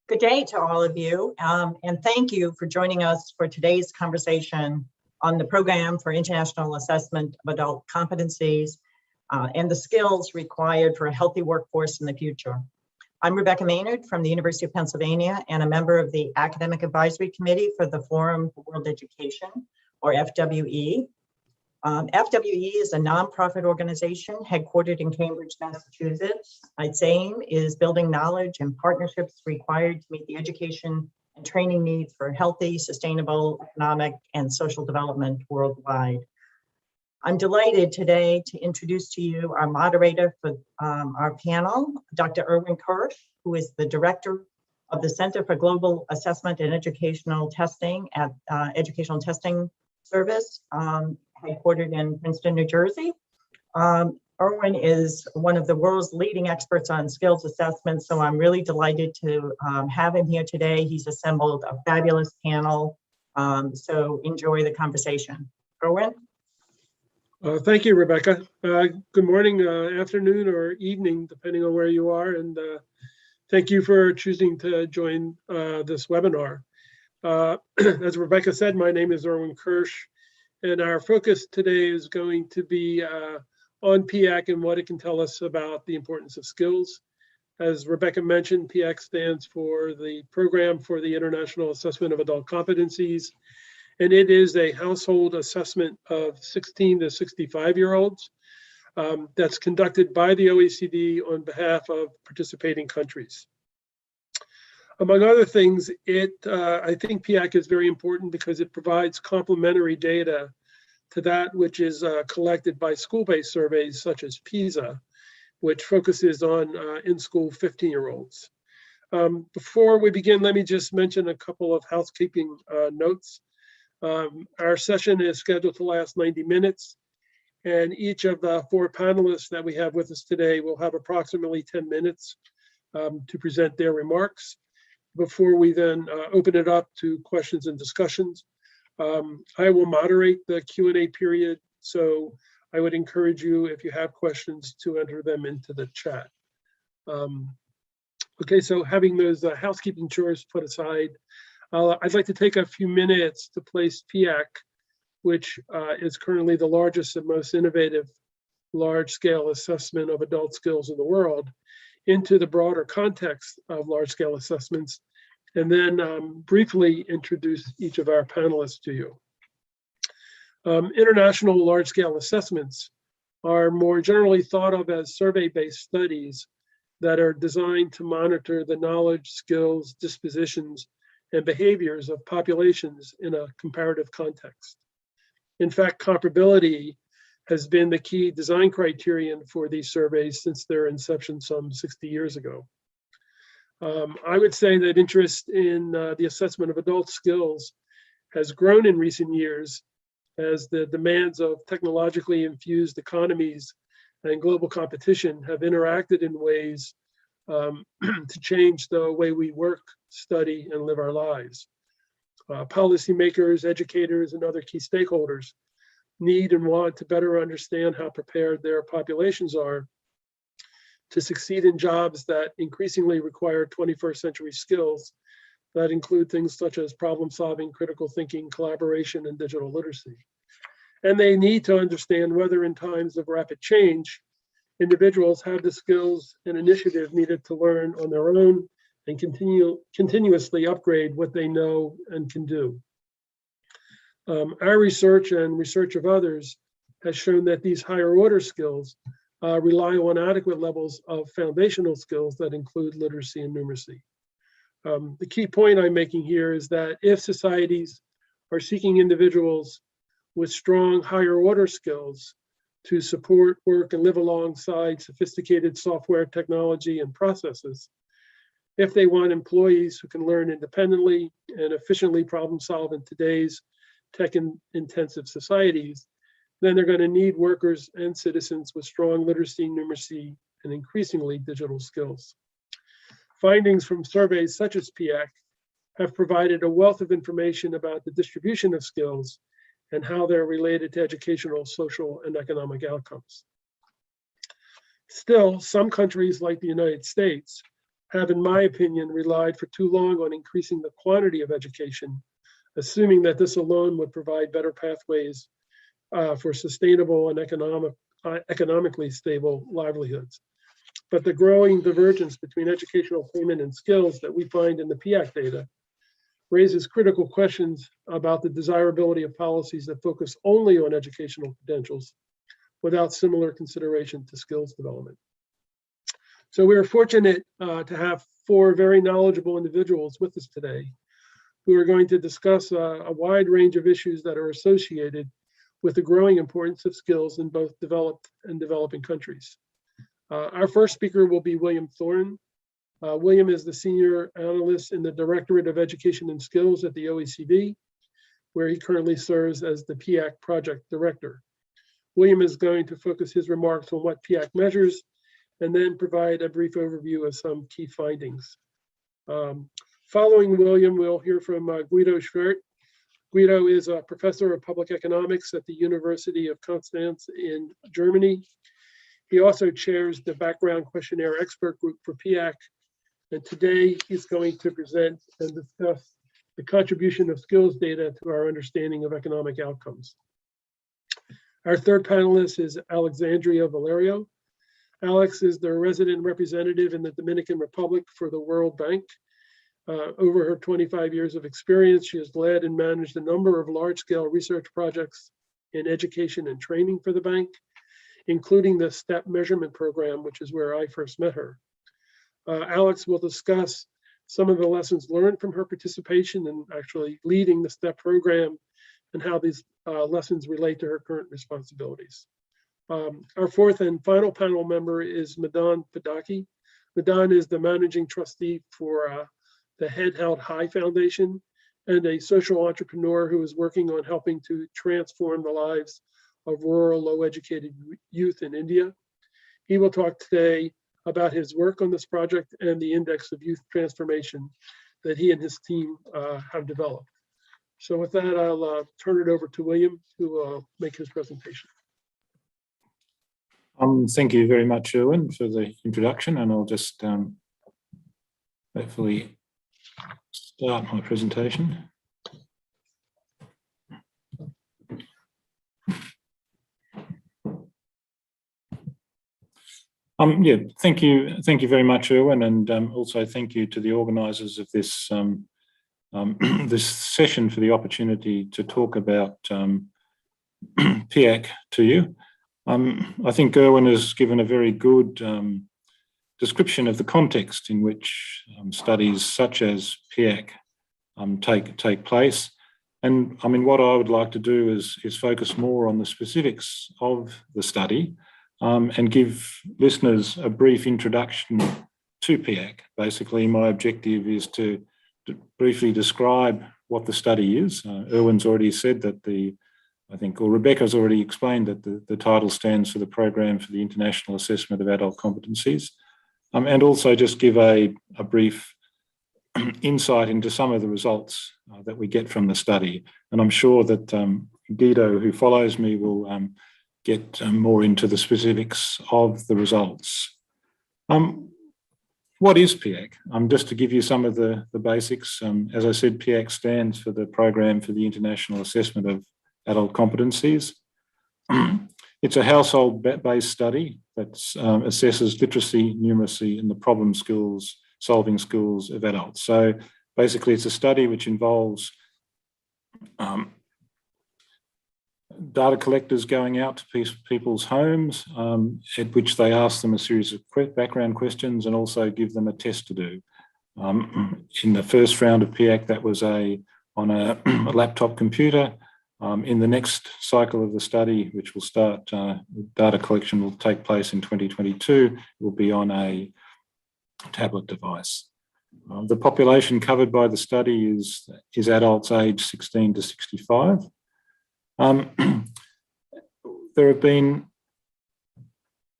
Good day to all of you, and thank you for joining us for today's conversation on the Program for International Assessment of Adult Competencies and the skills required for a healthy workforce in the future. I'm Rebecca Maynard from the University of Pennsylvania and a member of the Academic Advisory Committee for the Forum for World Education, or FWE. FWE is a nonprofit organization headquartered in Cambridge, Massachusetts. Its aim is building knowledge and partnerships required to meet the education and training needs for healthy, sustainable, economic, and social development worldwide. I'm delighted today to introduce to you our moderator for our panel, Dr. Irwin Kirsch, who is the director of the Center for Global Assessment and Educational Testing at Educational Testing Service, headquartered in Princeton, New Jersey. Irwin is one of the world's leading experts on skills assessment, so I'm really delighted to have him here today. He's assembled a fabulous panel, so enjoy the conversation. Irwin? Thank you, Rebecca. Good morning, afternoon, or evening, depending on where you are, and thank you for choosing to join this webinar. As Rebecca said, my name is Irwin Kirsch, and our focus today is going to be on PIAAC and what it can tell us about the importance of skills. As Rebecca mentioned, PIAAC stands for the Program for the International Assessment of Adult Competencies, and it is a household assessment of 16 to 65-year-olds that's conducted by the OECD on behalf of participating countries. Among other things, I think PIAAC is very important because it provides complementary data to that which is collected by school-based surveys such as PISA, which focuses on in-school 15-year-olds. Before we begin, let me just mention a couple of housekeeping notes. Our session is scheduled to last 90 minutes, and each of the 4 panelists that we have with us today will have approximately 10 minutes to present their remarks before we then open it up to questions and discussions. I will moderate the Q&A period, so I would encourage you, if you have questions, to enter them into the chat. Okay, so having those housekeeping chores put aside, I'd like to take a few minutes to place PIAAC, which is currently the largest and most innovative large-scale assessment of adult skills in the world, into the broader context of large-scale assessments, and then briefly introduce each of our panelists to you. International large-scale assessments are more generally thought of as survey-based studies that are designed to monitor the knowledge, skills, dispositions, and behaviors of populations in a comparative context. In fact, comparability has been the key design criterion for these surveys since their inception some 60 years ago. I would say that interest in the assessment of adult skills has grown in recent years as the demands of technologically infused economies and global competition have interacted in ways to change the way we work, study, and live our lives. Policymakers, educators, and other key stakeholders need and want to better understand how prepared their populations are to succeed in jobs that increasingly require 21st century skills that include things such as problem solving, critical thinking, collaboration, and digital literacy. And they need to understand whether in times of rapid change, individuals have the skills and initiative needed to learn on their own and continuously upgrade what they know and can do. Our research and research of others has shown that these higher order skills rely on adequate levels of foundational skills that include literacy and numeracy. The key point I'm making here is that if societies are seeking individuals with strong higher order skills to support, work, and live alongside sophisticated software technology and processes, if they want employees who can learn independently and efficiently problem solve in today's tech-intensive societies, then they're going to need workers and citizens with strong literacy, numeracy, and increasingly digital skills. Findings from surveys such as PIAAC have provided a wealth of information about the distribution of skills and how they're related to educational, social, and economic outcomes. Still, some countries like the United States have, in my opinion, relied for too long on increasing the quantity of education, assuming that this alone would provide better pathways for sustainable and economically stable livelihoods. But the growing divergence between educational attainment and skills that we find in the PIAAC data raises critical questions about the desirability of policies that focus only on educational credentials without similar consideration to skills development. So we are fortunate to have 4 very knowledgeable individuals with us today who are going to discuss a wide range of issues that are associated with the growing importance of skills in both developed and developing countries. Our first speaker will be William Thoren. William is the Senior Analyst in the Directorate of Education and Skills at the OECD, where he currently serves as the PIAAC Project Director. William is going to focus his remarks on what PIAAC measures and then provide a brief overview of some key findings. Following William, we'll hear from Guido Schwerdt. Guido is a professor of public economics at the University of Konstanz in Germany. He also chairs the background questionnaire expert group for PIAAC. And today he's going to present and discuss the contribution of skills data to our understanding of economic outcomes. Our third panelist is Alexandria Valerio. Alex is the resident representative in the Dominican Republic for the World Bank. Over her 25 years of experience, she has led and managed a number of large-scale research projects in education and training for the bank, including the STEP measurement program, which is where I first met her. Alex will discuss some of the lessons learned from her participation in actually leading the STEP program and how these lessons relate to her current responsibilities. Our fourth and final panel member is Madan Padaki. Madan is the managing trustee for the Head Held High Foundation and a social entrepreneur who is working on helping to transform the lives of rural, low-educated youth in India. He will talk today about his work on this project and the Index of Youth Transformation that he and his team have developed. So with that, I'll turn it over to William, who will make his presentation. Thank you very much, Irwin, for the introduction, and I'll just hopefully start my presentation. Yeah, thank you very much, Irwin, and also thank you to the organisers of this this session for the opportunity to talk about PIAAC to you. I think Irwin has given a very good description of the context in which studies such as PIAAC take place. And I mean, what I would like to do is focus more on the specifics of the study and give listeners a brief introduction to PIAAC. Basically, my objective is to briefly describe what the study is. Irwin's already said that Rebecca's already explained that the title stands for the Program for the International Assessment of Adult Competencies, and also just give a brief insight into some of the results that we get from the study. And I'm sure that Guido, who follows me, will get more into the specifics of the results. What is PIAAC? Just to give you some of the basics, as I said, PIAAC stands for the Program for the International Assessment of Adult Competencies. It's a household-based study that assesses literacy, numeracy, and the problem skills, solving skills of adults. So basically, it's a study which involves data collectors going out to people's homes, at which they ask them a series of background questions and also give them a test to do. In the first round of PIAAC, that was on a laptop computer. In the next cycle of the study, which will start, data collection will take place in 2022, will be on a tablet device. The population covered by the study is adults aged 16 to 65. There have been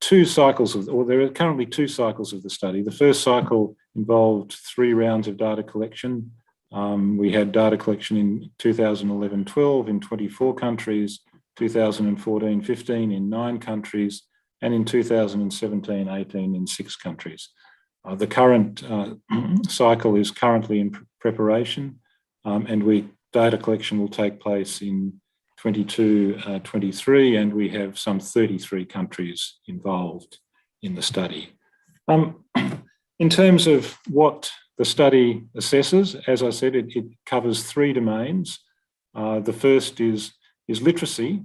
there are currently two cycles of the study. The first cycle involved 3 rounds of data collection. We had data collection in 2011-12 in 24 countries, 2014-15 in 9 countries, and in 2017-18 in 6 countries. The current cycle is currently in preparation, and data collection will take place in 22-23, and we have some 33 countries involved in the study. In terms of what the study assesses, as I said, it covers 3 domains. The first is literacy,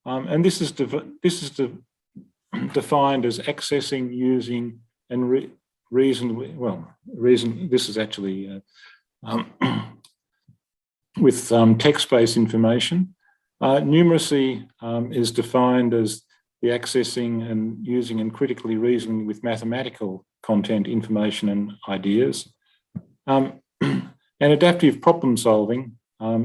and this is defined as accessing, using, and this is actually with text-based information. Numeracy is defined as the accessing and using and critically reasoning with mathematical content, information, and ideas. And adaptive problem solving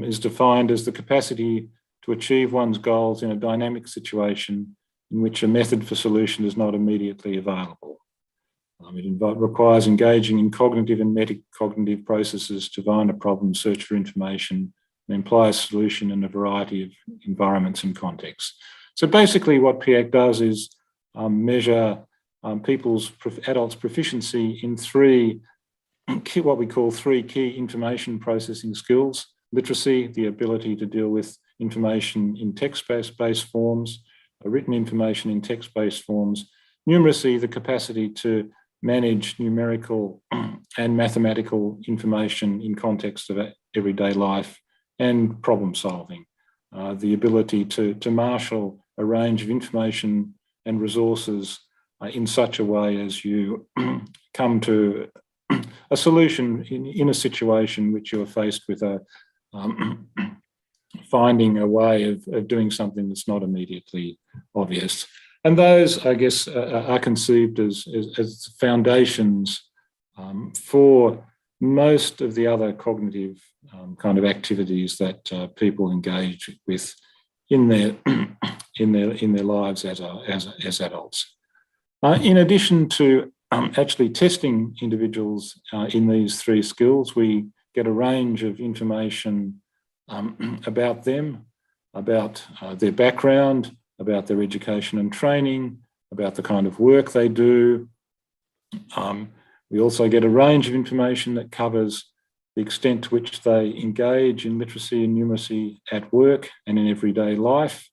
is defined as the capacity to achieve one's goals in a dynamic situation in which a method for solution is not immediately available. It requires engaging in cognitive and metacognitive processes to find a problem, search for information, and imply a solution in a variety of environments and contexts. So basically what PIAAC does is measure adults' proficiency in what we call 3 key information processing skills: literacy, the ability to deal with information in text-based forms, written information in text-based forms; numeracy, the capacity to manage numerical and mathematical information in context of everyday life; and problem solving, the ability to marshal a range of information and resources in such a way as you come to a solution in a situation which you are faced with finding a way of doing something that's not immediately obvious. And those, I guess, are conceived as foundations for most of the other cognitive kind of activities that people engage with in their lives as adults. In addition to actually testing individuals in these 3 skills, we get a range of information about them, about their background, about their education and training, about the kind of work they do. We also get a range of information that covers the extent to which they engage in literacy and numeracy at work and in everyday life.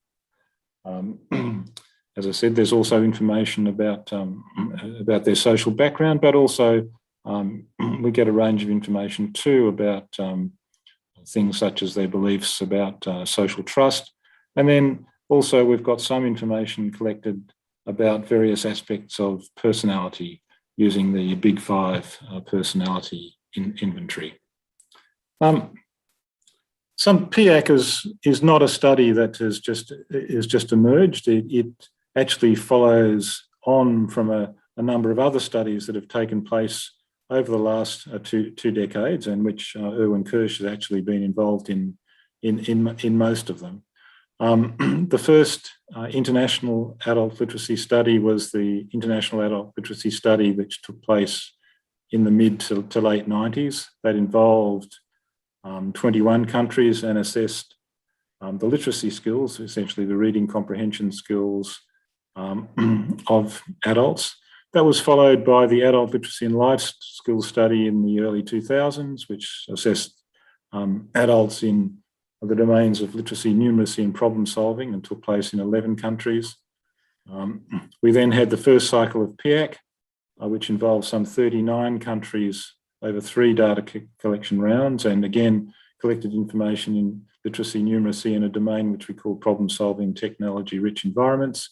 As I said, there's also information about their social background, but also we get a range of information too about things such as their beliefs about social trust. And then also we've got some information collected about various aspects of personality using the Big 5 personality inventory. Some PIAAC is not a study that is just emerged. It actually follows on from a number of other studies that have taken place over the last two decades, and which Irwin Kirsch has actually been involved in most of them. The first international adult literacy study was the International Adult Literacy Study, which took place in the mid to late 90s. That involved 21 countries and assessed the literacy skills, essentially the reading comprehension skills of adults. That was followed by the Adult Literacy and Life Skills Study in the early 2000s, which assessed adults in the domains of literacy, numeracy, and problem solving, and took place in 11 countries. We then had the first cycle of PIAAC, which involved some 39 countries over 3 data collection rounds, and again collected information in literacy, numeracy, in a domain which we call problem solving technology-rich environments.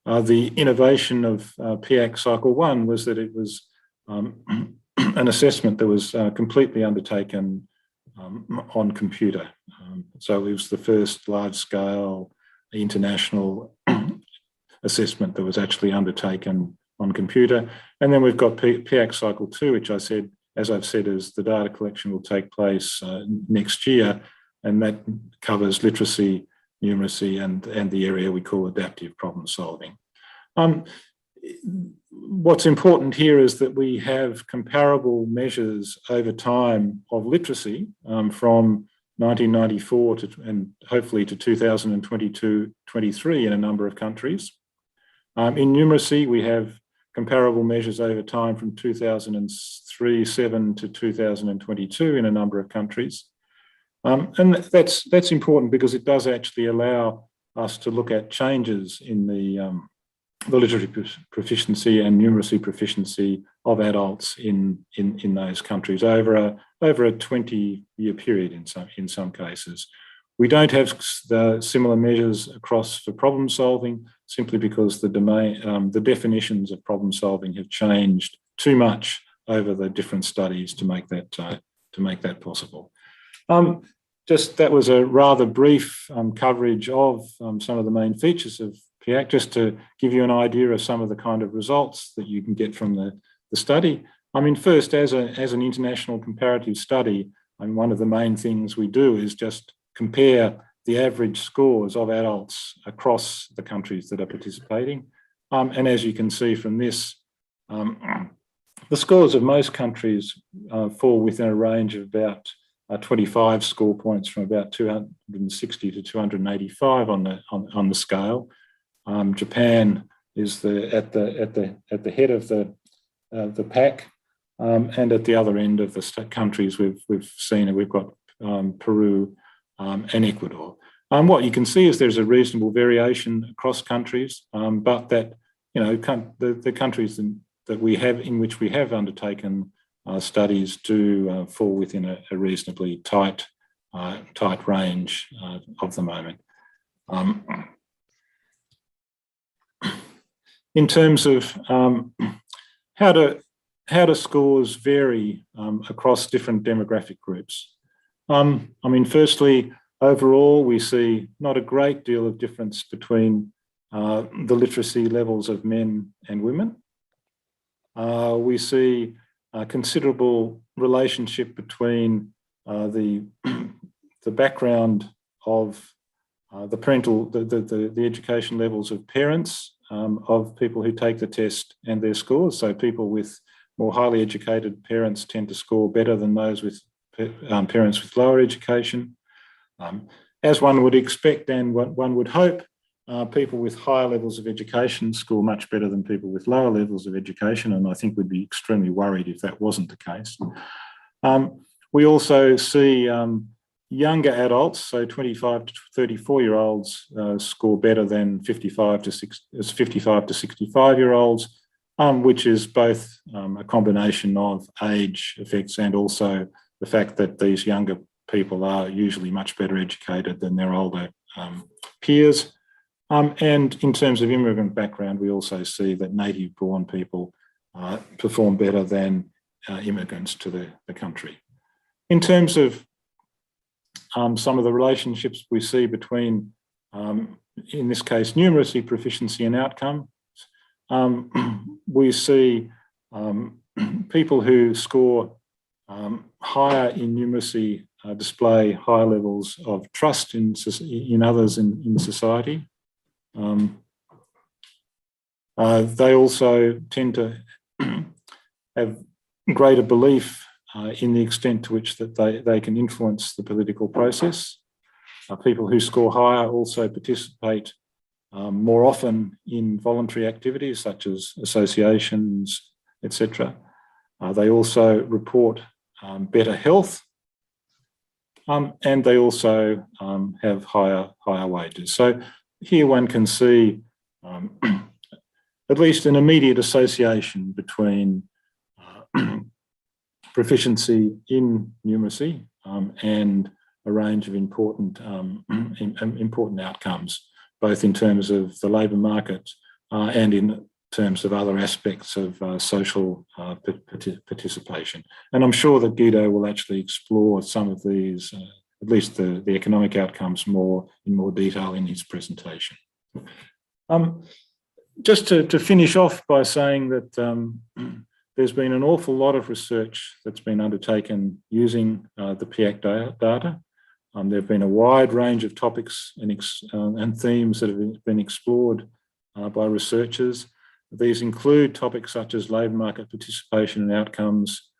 The innovation of PIAAC Cycle 1 was that it was an assessment that was completely undertaken on computer. So it was the first large-scale international assessment that was actually undertaken on computer. And then we've got PIAAC Cycle 2, which as I've said, is the data collection will take place next year, and that covers literacy, numeracy, and the area we call adaptive problem solving. What's important here is that we have comparable measures over time of literacy from 1994 and hopefully to 2022-23 in a number of countries. In numeracy, we have comparable measures over time from 2003-7 to 2022 in a number of countries. And that's important because it does actually allow us to look at changes in the literacy proficiency and numeracy proficiency of adults in those countries over a 20-year period in some cases. We don't have the similar measures across for problem solving simply because the definitions of problem solving have changed too much over the different studies to make that possible. That was a rather brief coverage of some of the main features of PIAAC, just to give you an idea of some of the kind of results that you can get from the study. I mean, first, as an international comparative study, one of the main things we do is just compare the average scores of adults across the countries that are participating. And as you can see from this, the scores of most countries fall within a range of about 25 score points from about 260 to 285 on the scale. Japan is at the head of the pack, and at the other end of the countries we've seen, we've got Peru and Ecuador. What you can see is there's a reasonable variation across countries, but that the countries that we have in which we have undertaken studies do fall within a reasonably tight range of the moment. In terms of how do scores vary across different demographic groups? I mean, firstly, overall, we see not a great deal of difference between the literacy levels of men and women. We see a considerable relationship between the background of the education levels of parents of people who take the test and their scores. So people with more highly educated parents tend to score better than those with parents with lower education. As one would expect and what one would hope, people with higher levels of education score much better than people with lower levels of education, and I think we'd be extremely worried if that wasn't the case. We also see younger adults, so 25 to 34-year-olds, score better than 55 to 65-year-olds, which is both a combination of age effects and also the fact that these younger people are usually much better educated than their older peers. And in terms of immigrant background, we also see that native-born people perform better than immigrants to the country. In terms of some of the relationships we see between, in this case, numeracy, proficiency and outcome, we see people who score higher in numeracy display higher levels of trust in others in society. They also tend to have greater belief in the extent to which that they can influence the political process. People who score higher also participate more often in voluntary activities such as associations, etc. They also report better health, and they also have higher wages. So here one can see at least an immediate association between proficiency in numeracy and a range of important outcomes, both in terms of the labour market and in terms of other aspects of social participation. And I'm sure that Guido will actually explore some of these, at least the economic outcomes, in more detail in his presentation. Just to finish off by saying that there's been an awful lot of research that's been undertaken using the PIAAC data. There have been a wide range of topics and themes that have been explored by researchers. These include topics such as labour market participation and outcomes,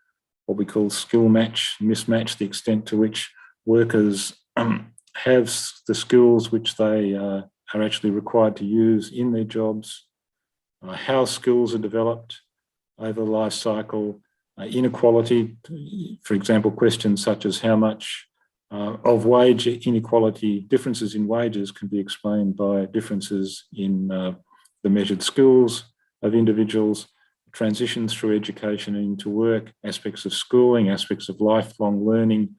what we call skill match, mismatch, the extent to which workers have the skills which they are actually required to use in their jobs. how skills are developed over the life cycle, inequality, for example, questions such as how much of wage inequality, differences in wages can be explained by differences in the measured skills of individuals, transitions through education into work, aspects of schooling, aspects of lifelong learning,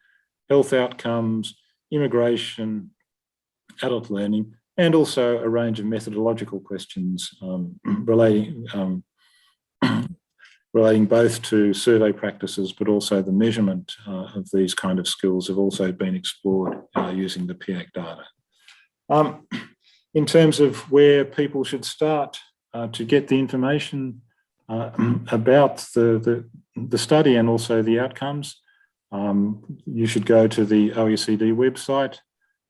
health outcomes, immigration, adult learning, and also a range of methodological questions relating both to survey practices, but also the measurement of these kind of skills have also been explored using the PIAAC data. In terms of where people should start to get the information about the study and also the outcomes, you should go to the OECD website.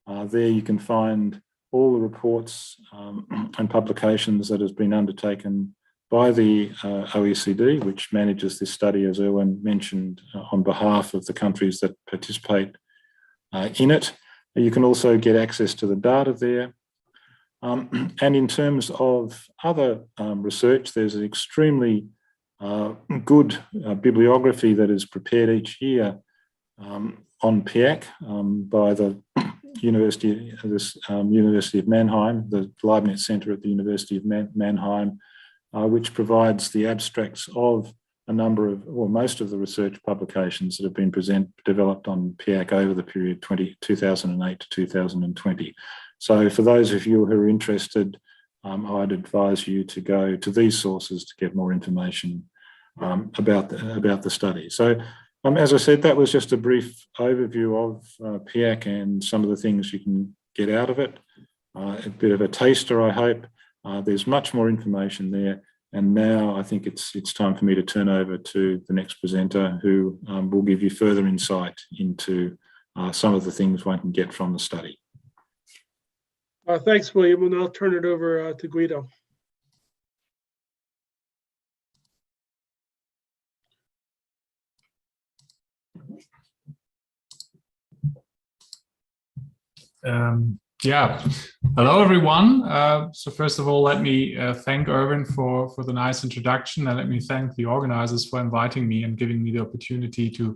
There you can find all the reports and publications that has been undertaken by the OECD, which manages this study, as Irwin mentioned, on behalf of the countries that participate in it. You can also get access to the data there. And in terms of other research, there's an extremely good bibliography that is prepared each year on PIAAC by the University of Mannheim, the Leibniz Center at the University of Mannheim, which provides the abstracts of a number of, or most of the research publications that have been developed on PIAAC over the period 2008 to 2020. So for those of you who are interested, I'd advise you to go to these sources to get more information about the study. So as I said, that was just a brief overview of PIAAC and some of the things you can get out of it. A bit of a taster, I hope. There's much more information there. And now I think it's time for me to turn over to the next presenter, who will give you further insight into some of the things one can get from the study. Thanks, William, and I'll turn it over to Guido. Yeah, hello everyone. So first of all, let me thank Irwin for the nice introduction, and let me thank the organizers for inviting me and giving me the opportunity to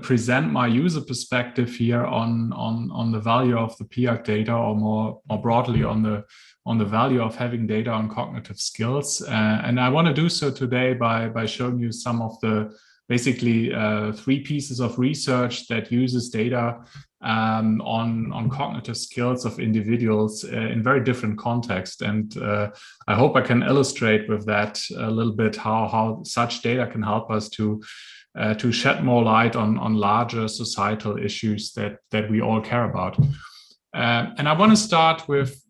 present my user perspective here on the value of the PIAAC data, or more broadly on the value of having data on cognitive skills. And I want to do so today by showing you some of the basically 3 pieces of research that uses data on cognitive skills of individuals in very different contexts. And I hope I can illustrate with that a little bit how such data can help us to shed more light on larger societal issues that we all care about. And I want to start with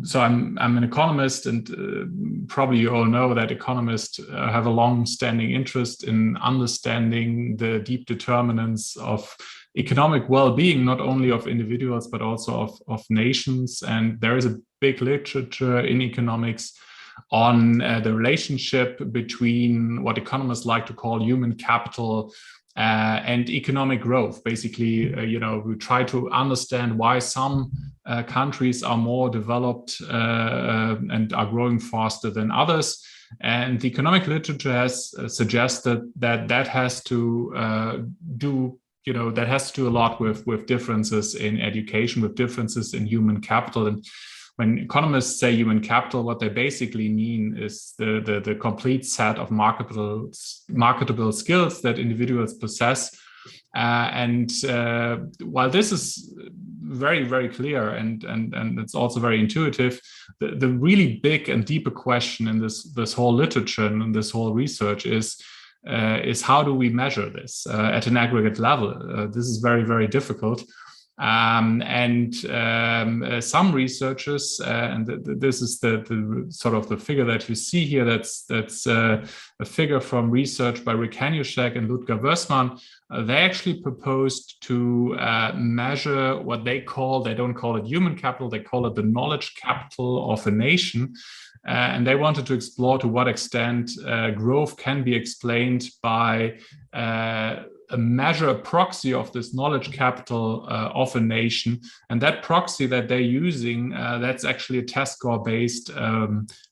so I'm an economist, and probably you all know that economists have a long-standing interest in understanding the deep determinants of economic well-being, not only of individuals, but also of nations. And there is a big literature in economics on the relationship between what economists like to call human capital and economic growth. Basically, we try to understand why some countries are more developed and are growing faster than others. And the economic literature has suggested that has to do a lot with differences in education, with differences in human capital. And when economists say human capital, what they basically mean is the complete set of marketable skills that individuals possess. And while this is very, very clear and it's also very intuitive, the really big and deeper question in this whole literature and this whole research is how do we measure this at an aggregate level? This is very, very difficult. Some researchers, and this is the sort of the figure that you see here, that's a figure from research by Rick Hanushek and Ludger Wörsmann. They actually proposed to measure what they don't call it human capital, they call it the knowledge capital of a nation. and they wanted to explore to what extent growth can be explained by a measure, a proxy of this knowledge capital of a nation. And that proxy that they're using, that's actually a test score based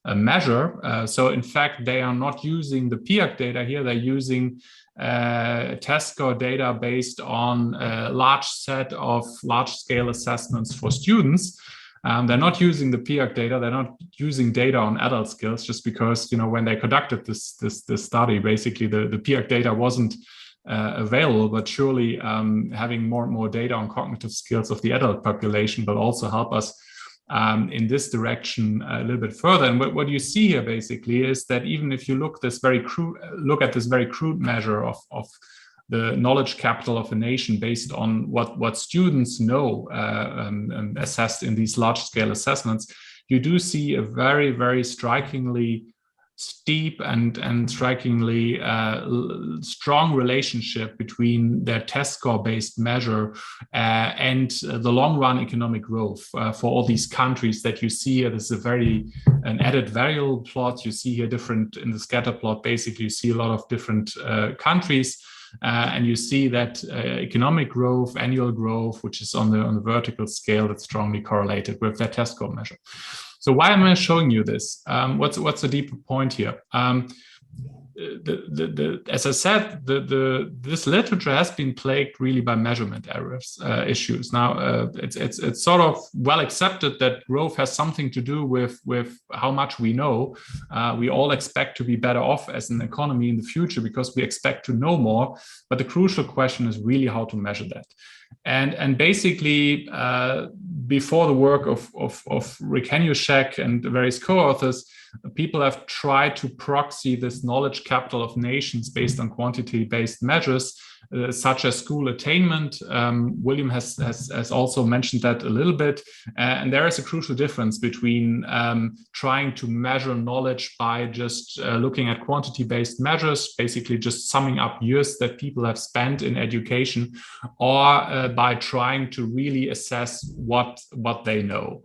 measure. So in fact, they are not using the PIAAC data here, they're using test score data based on a large set of large scale assessments for students. They're not using the PIAAC data. They're not using data on adult skills, just because, you know, when they conducted this study, basically the PIAAC data wasn't available, but surely having more and more data on cognitive skills of the adult population will also help us in this direction a little bit further. And what you see here basically is that even if you look at this very crude measure of the knowledge capital of a nation based on what students know assessed in these large scale assessments, you do see a very, very strikingly steep and strikingly strong relationship between their test score based measure and the long run economic growth for all these countries that you see here. This is an added variable plot. You see here different in the scatter plot. Basically, you see a lot of different countries. And you see that economic growth, annual growth, which is on the vertical scale, that's strongly correlated with their test score measure. So why am I showing you this? What's the deeper point here? As I said, this literature has been plagued really by measurement errors issues. Now, it's sort of well accepted that growth has something to do with how much we know. We all expect to be better off as an economy in the future because we expect to know more. But the crucial question is really how to measure that. And basically, before the work of Rick Henushek and the various co-authors, people have tried to proxy this knowledge capital of nations based on quantity-based measures, such as school attainment. William has also mentioned that a little bit. And there is a crucial difference between trying to measure knowledge by just looking at quantity-based measures, basically just summing up years that people have spent in education, or by trying to really assess what they know.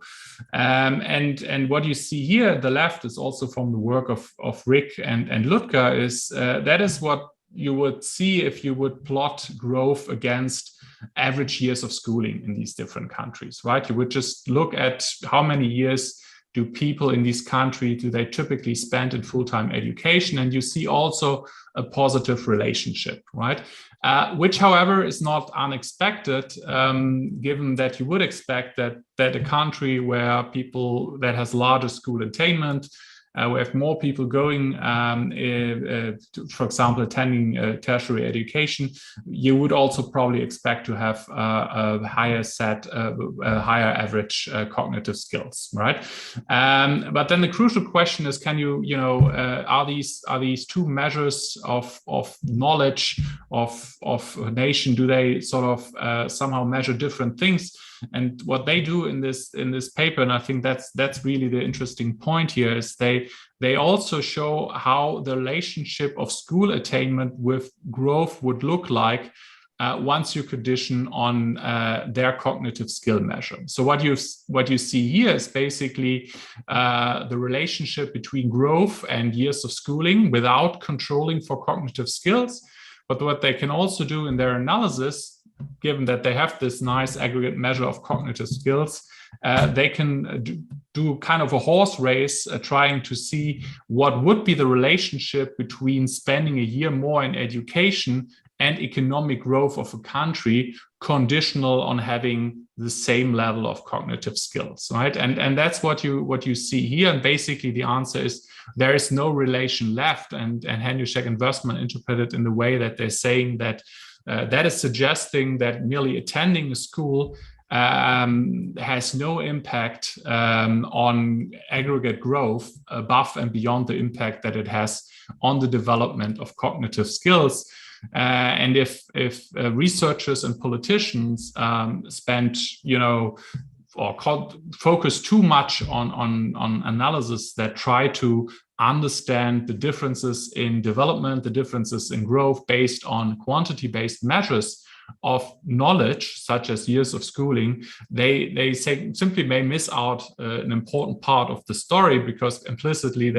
And what you see here at the left is also from the work of Rick and Ludger, is that is what you would see if you would plot growth against average years of schooling in these different countries, right? You would just look at how many years do people in this country, do they typically spend in full-time education? And you see also a positive relationship, right? Which, however, is not unexpected, given that you would expect that a country where people that has larger school attainment, we have more people going, for example, attending tertiary education, you would also probably expect to have a higher higher average cognitive skills, right? But then the crucial question is, can are these two measures of knowledge of a nation, do they sort of somehow measure different things? And what they do in this paper, and I think that's really the interesting point here, is they also show how the relationship of school attainment with growth would look like once you condition on their cognitive skill measure. So what you see here is basically the relationship between growth and years of schooling without controlling for cognitive skills. But what they can also do in their analysis, given that they have this nice aggregate measure of cognitive skills, they can do kind of a horse race, trying to see what would be the relationship between spending a year more in education and economic growth of a country, conditional on having the same level of cognitive skills, right? And that's what you see here. And basically the answer is there is no relation left. And Henushek and Versman interpret it in the way that they're saying that that is suggesting that merely attending a school has no impact on aggregate growth above and beyond the impact that it has on the development of cognitive skills. And if researchers and politicians spend, or focus too much on analysis that try to understand the differences in development, the differences in growth based on quantity-based measures, of knowledge, such as years of schooling, they say simply may miss out an important part of the story, because implicitly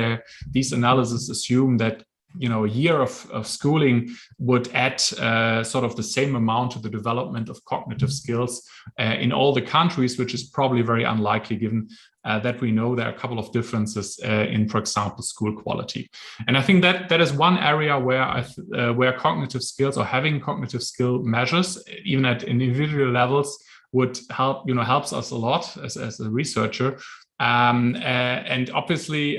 these analyses assume that a year of schooling would add sort of the same amount to the development of cognitive skills in all the countries, which is probably very unlikely, given that we know there are a couple of differences in, for example, school quality. And I think that is one area where cognitive skills, or having cognitive skill measures, even at individual levels, would help, helps us a lot as a researcher. And obviously,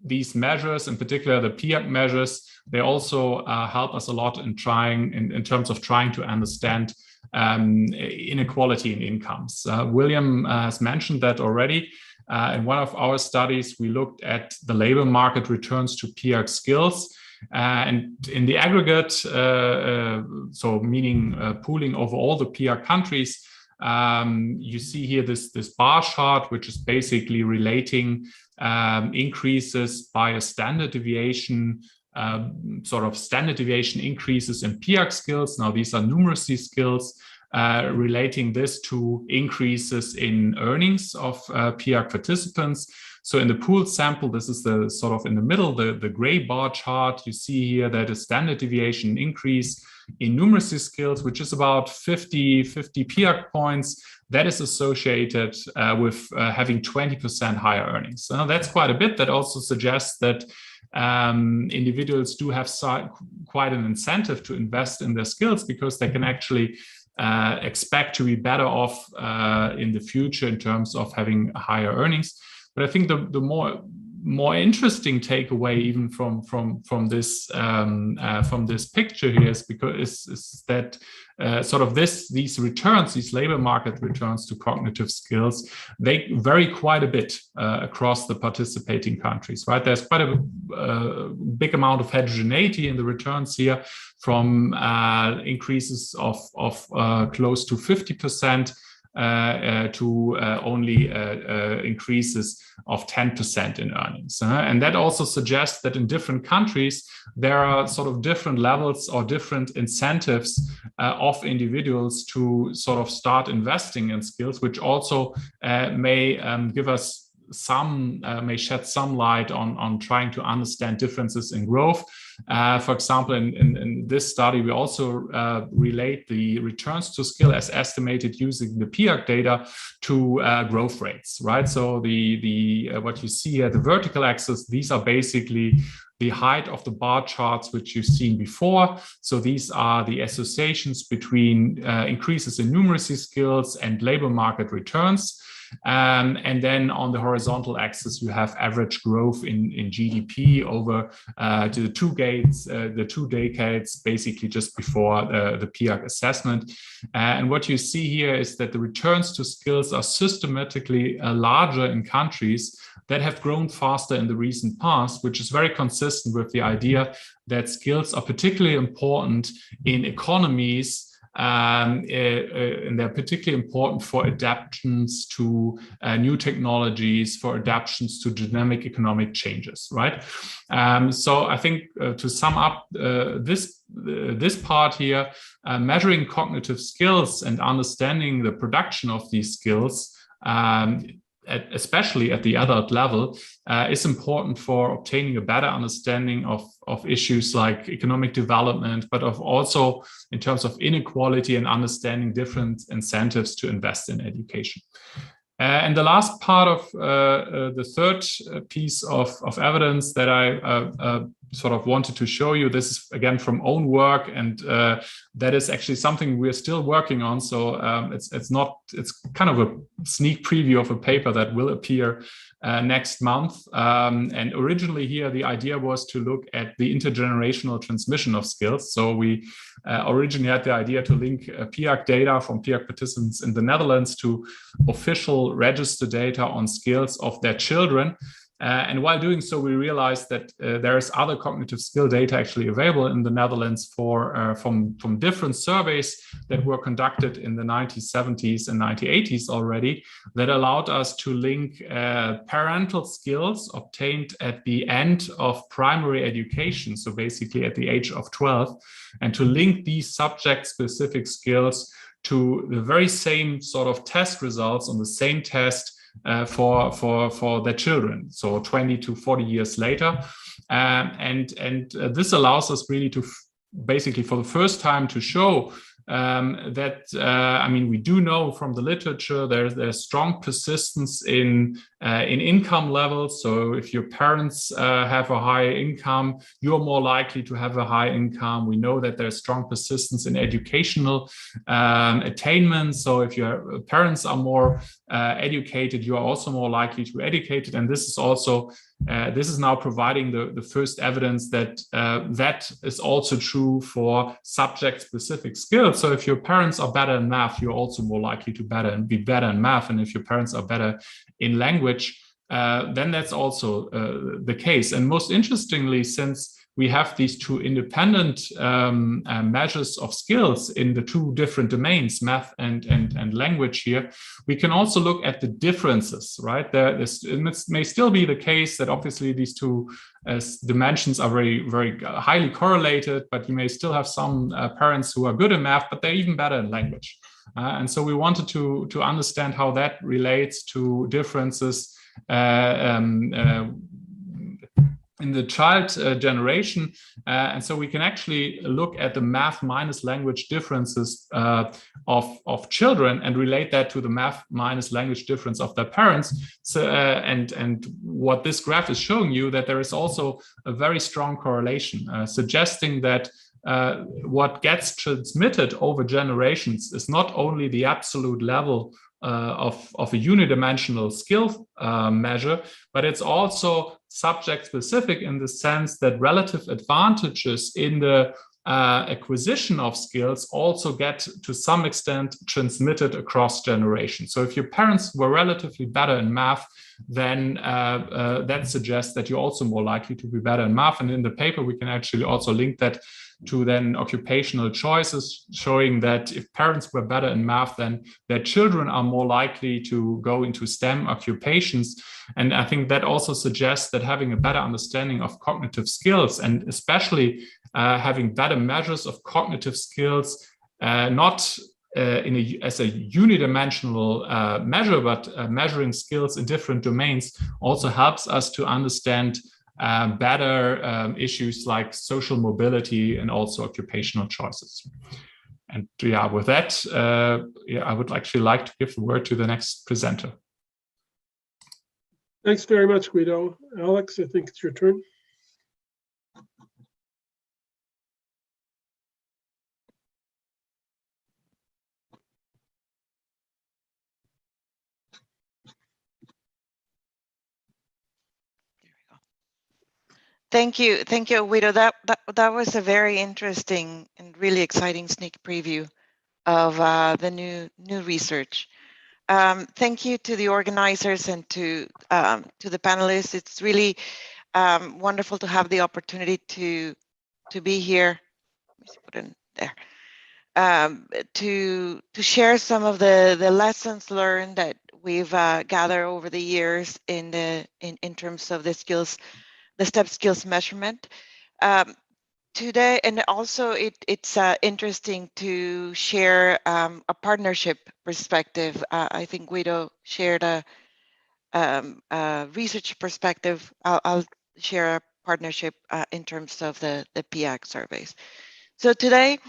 these measures, in particular the PIAAC measures, they also help us a lot in terms of trying to understand inequality in incomes. William has mentioned that already. In one of our studies, we looked at the labor market returns to PIAAC skills. And in the aggregate, so meaning pooling over all the PIAAC countries, you see here this bar chart, which is basically relating increases by a standard deviation, sort of standard deviation increases in PIAAC skills. Now, these are numeracy skills, relating this to increases in earnings of PIAAC participants. So in the pooled sample, this is the sort of in the middle, the gray bar chart. You see here that a standard deviation increase in numeracy skills, which is about 50 PIAAC points, that is associated with having 20% higher earnings. So that's quite a bit. That also suggests that individuals do have quite an incentive to invest in their skills, because they can actually expect to be better off in the future in terms of having higher earnings. But I think the more interesting takeaway, even from this picture here, is that sort of these returns, these labor market returns to cognitive skills, they vary quite a bit across the participating countries, right? There's quite a big amount of heterogeneity in the returns here, from increases of close to 50% to only increases of 10% in earnings. And that also suggests that in different countries, there are sort of different levels or different incentives of individuals to sort of start investing in skills, which also may give us may shed some light on trying to understand differences in growth. For example, in this study, we also relate the returns to skill as estimated using the PIAAC data to growth rates, right? So what you see here, the vertical axis, these are basically the height of the bar charts, which you've seen before. So these are the associations between increases in numeracy skills and labor market returns. And then on the horizontal axis, you have average growth in GDP over the two decades, basically just before the PIAAC assessment. And what you see here is that the returns to skills are systematically larger in countries that have grown faster in the recent past, which is very consistent with the idea that skills are particularly important in economies. And they're particularly important for adaptations to new technologies, for adaptations to dynamic economic changes, right? So I think to sum up this part here, measuring cognitive skills and understanding the production of these skills, especially at the adult level, is important for obtaining a better understanding of issues like economic development, but also in terms of inequality and understanding different incentives to invest in education. And the last part of the third piece of evidence that I sort of wanted to show you, this is again from own work, and that is actually something we're still working on. So it's kind of a sneak preview of a paper that will appear next month. And originally here, the idea was to look at the intergenerational transmission of skills. So we originally had the idea to link PIAAC data from PIAAC participants in the Netherlands to official register data on skills of their children. And while doing so, we realized that there is other cognitive skill data actually available in the Netherlands from different surveys that were conducted in the 1970s and 1980s already, that allowed us to link parental skills obtained at the end of primary education, so basically at the age of 12, and to link these subject-specific skills to the very same sort of test results on the same test for their children, so 20 to 40 years later. And this allows us really to basically for the first time to show that, I mean, we do know from the literature there's strong persistence in income levels. So if your parents have a high income, you're more likely to have a high income. We know that there's strong persistence in educational attainment. So if your parents are more educated, you are also more likely to be educated. And this is also this is now providing the first evidence that that is also true for subject-specific skills. So if your parents are better in math, you're also more likely to be better in math. And if your parents are better in language, then that's also the case. And most interestingly, since we have these two independent measures of skills in the two different domains, math and language here, we can also look at the differences, right? It may still be the case that obviously these two dimensions are very, very highly correlated, but you may still have some parents who are good in math, but they're even better in language. And so we wanted to understand how that relates to differences in the child generation. And so we can actually look at the math minus language differences of children and relate that to the math minus language difference of their parents. So, and what this graph is showing you, that there is also a very strong correlation, suggesting that what gets transmitted over generations is not only the absolute level of a unidimensional skill measure, but it's also subject specific in the sense that relative advantages in the acquisition of skills also get to some extent transmitted across generations. So if your parents were relatively better in math, then that suggests that you're also more likely to be better in math. And in the paper, we can actually also link that to then occupational choices, showing that if parents were better in math, then their children are more likely to go into STEM occupations. And I think that also suggests that having a better understanding of cognitive skills, and especially having better measures of cognitive skills, not as a unidimensional measure, but measuring skills in different domains, also helps us to understand better issues like social mobility and also occupational choices. And yeah, with that, I would actually like to give the word to the next presenter. Thanks very much, Guido. Alex, I think it's your turn. Thank you, Guido. That was a very interesting and really exciting sneak preview of the new research. Thank you to the organizers and to the panelists. It's really wonderful to have the opportunity to be here. Let me put it in there. To share some of the lessons learned that we've gathered over the years in terms of the skills. The STEP skills measurement today, and also it's interesting to share a partnership perspective. I think Guido shared a research perspective. I'll share a partnership in terms of the PIAAC surveys. So today,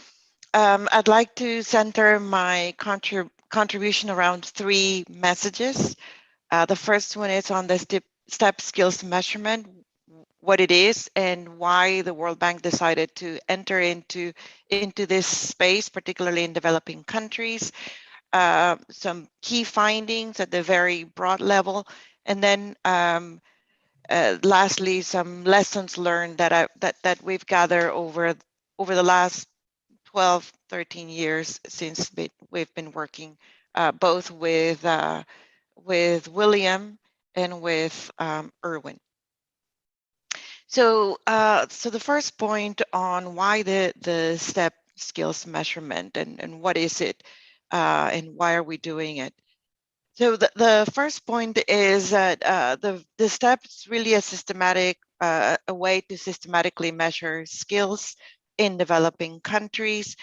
I'd like to center my contribution around three messages. The first one is on the STEP skills measurement, what it is and why the World Bank decided to enter into this space, particularly in developing countries, some key findings at the very broad level, and then lastly, some lessons learned that we've gathered over the last 12, 13 years since we've been working both with William and with Irwin. So, so the first point on why the STEP skills measurement and what is it and why are we doing it? So the first point is that the STEP is really a systematic, a way to systematically measure skills in developing countries.